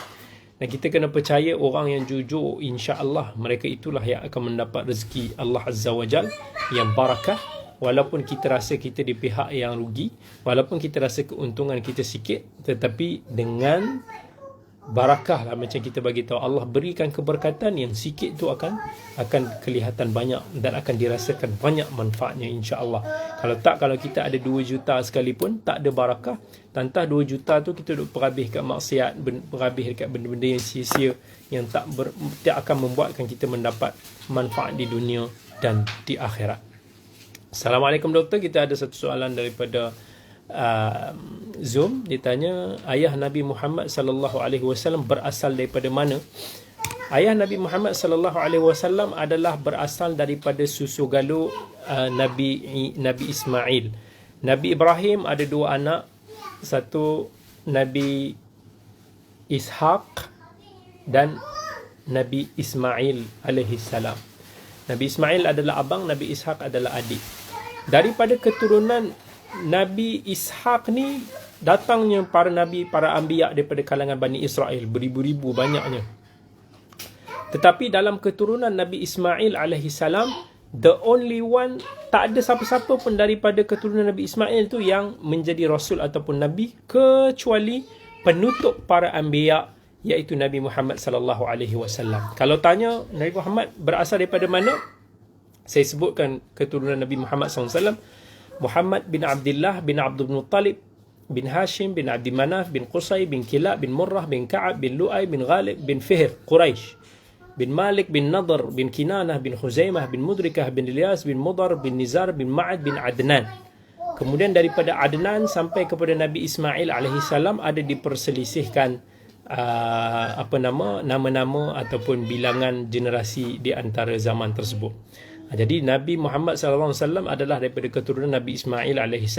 Dan kita kena percaya orang yang jujur, insya-Allah mereka itulah yang akan mendapat rezeki Allah Azza wa Jal yang barakah. Walaupun kita rasa kita di pihak yang rugi, walaupun kita rasa keuntungan kita sikit, tetapi dengan barakah lah, macam kita bagi tahu Allah berikan keberkatan yang sikit tu akan kelihatan banyak dan akan dirasakan banyak manfaatnya insya-Allah. Kalau kita ada 2 juta sekalipun tak ada barakah, tantah 2 juta tu kita duk perhabis kat maksiat, perhabis dekat benda-benda yang sia-sia yang tak akan membuatkan kita mendapat manfaat di dunia dan di akhirat. Assalamualaikum doktor, kita ada satu soalan daripada Zoom. Dia tanya, ayah Nabi Muhammad sallallahu alaihi wasallam berasal daripada mana? Ayah Nabi Muhammad sallallahu alaihi wasallam adalah berasal daripada susu galuk Nabi Ismail. Nabi Ibrahim ada 2 anak, satu Nabi Ishaq dan Nabi Ismail alaihi salam. Nabi Ismail adalah abang, Nabi Ishaq adalah adik. Daripada keturunan Nabi Ishaq ni datangnya para nabi, para anbiya daripada kalangan Bani Israel, beribu-ribu banyaknya. Tetapi dalam keturunan Nabi Ismail alaihi salam, the only one, tak ada siapa-siapa pun daripada keturunan Nabi Ismail tu yang menjadi rasul ataupun nabi, kecuali penutup para anbiya, iaitu Nabi Muhammad sallallahu alaihi wasallam. Kalau tanya Nabi Muhammad berasal daripada mana, saya sebutkan keturunan Nabi Muhammad SAW. Muhammad bin Abdullah bin Abdul Muttalib bin Hashim bin Abdi Manaf bin Qusay bin Kilab bin Murrah bin Ka'ab bin Lu'ay bin Ghalib bin Fihr Quraisy bin Malik bin Nadr bin Kinanah bin Khuzaimah bin Mudrikah bin Ilyas bin Mudar bin Nizar bin Ma'ad bin Adnan. Kemudian daripada Adnan sampai kepada Nabi Ismail alaihi salam ada diperselisihkan nama-nama ataupun bilangan generasi di antara zaman tersebut. Jadi Nabi Muhammad SAW adalah daripada keturunan Nabi Ismail AS,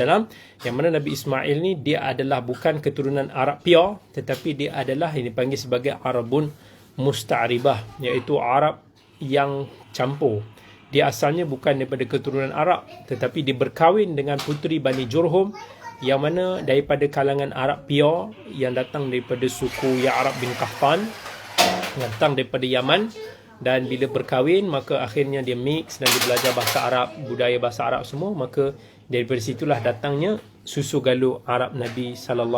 yang mana Nabi Ismail ni dia adalah bukan keturunan Arab pure, tetapi dia adalah yang dipanggil sebagai Arabun Musta'ribah, iaitu Arab yang campur. Dia asalnya bukan daripada keturunan Arab, tetapi dia berkahwin dengan puteri Bani Jurhum, yang mana daripada kalangan Arab pure yang datang daripada suku Ya'rab bin Qahtan, yang datang daripada Yaman. Dan bila berkahwin, maka akhirnya dia mix dan dia belajar bahasa Arab, budaya bahasa Arab semua. Maka daripada situlah datangnya susu galuk Arab Nabi SAW.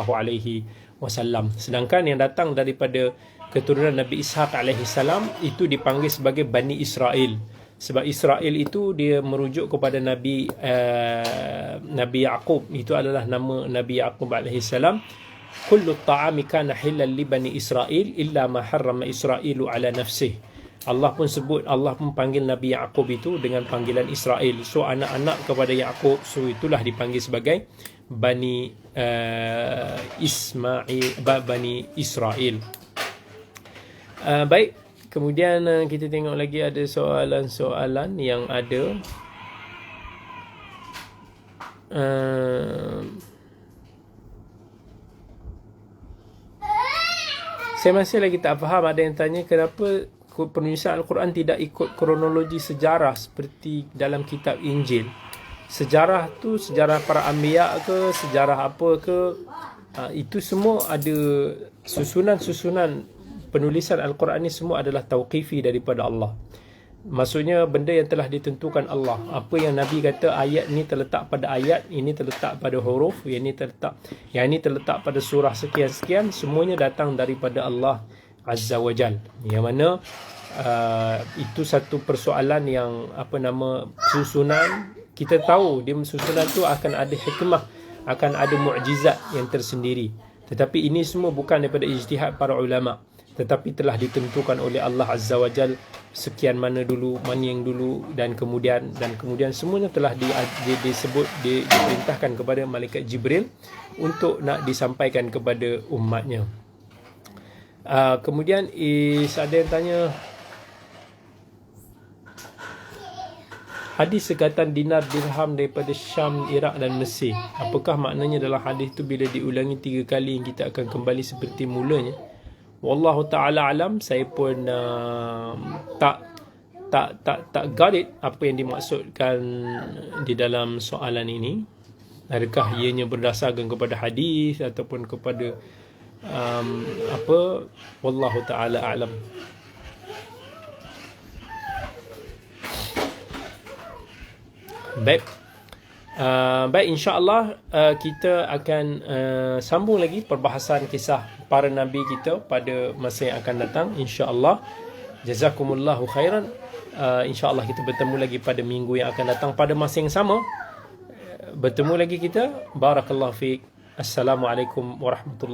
Sedangkan yang datang daripada keturunan Nabi Ishaq alaihissalam itu dipanggil sebagai Bani Israel. Sebab Israel itu dia merujuk kepada Nabi Yaqub. Itu adalah nama Nabi Yaqub alaihissalam. Kullu ta'ami kana hilal li Bani Israel illa ma harrama Israelu ala nafsih. Allah pun panggil Nabi Yaqub itu dengan panggilan Israel. So anak-anak kepada Yaqub, so itulah dipanggil sebagai Bani Israel. Baik, kemudian kita tengok lagi ada soalan-soalan yang ada. Saya masih lagi tak faham. Ada yang tanya kenapa penulisan Al-Quran tidak ikut kronologi sejarah seperti dalam kitab Injil. Sejarah tu sejarah para anbiya ke, sejarah apa ke, itu semua ada susunan-susunan penulisan Al-Quran ni semua adalah tauqifi daripada Allah. Maksudnya benda yang telah ditentukan Allah. Apa yang Nabi kata ayat ni terletak pada ayat, ini terletak pada huruf, yang ini terletak pada surah sekian-sekian, semuanya datang daripada Allah Azza wa Jal. Yang mana itu satu persoalan yang susunan, kita tahu dia susunan tu akan ada hikmah, akan ada mukjizat yang tersendiri. Tetapi ini semua bukan daripada ijtihad para ulama, tetapi telah ditentukan oleh Allah Azza wa Jal sekian mana yang dulu dan kemudian semuanya telah diperintahkan kepada malaikat Jibril untuk nak disampaikan kepada umatnya. Kemudian ada yang tanya, hadis sekatan dinar dirham daripada Syam, Iraq dan Mesir, apakah maknanya dalam hadis itu bila diulangi 3 kali kita akan kembali seperti mulanya? Wallahu ta'ala alam. Saya pun tak got it apa yang dimaksudkan di dalam soalan ini. Adakah ianya berdasarkan kepada hadis ataupun kepada wallahu ta'ala alam. Baik, insya-Allah kita akan sambung lagi perbahasan kisah para nabi kita pada masa yang akan datang, insya-Allah. Jazakumullahu khairan. Insya-Allah kita bertemu lagi pada minggu yang akan datang pada masa yang sama. Bertemu lagi kita. Barakallahu fiik. Assalamualaikum warahmatullahi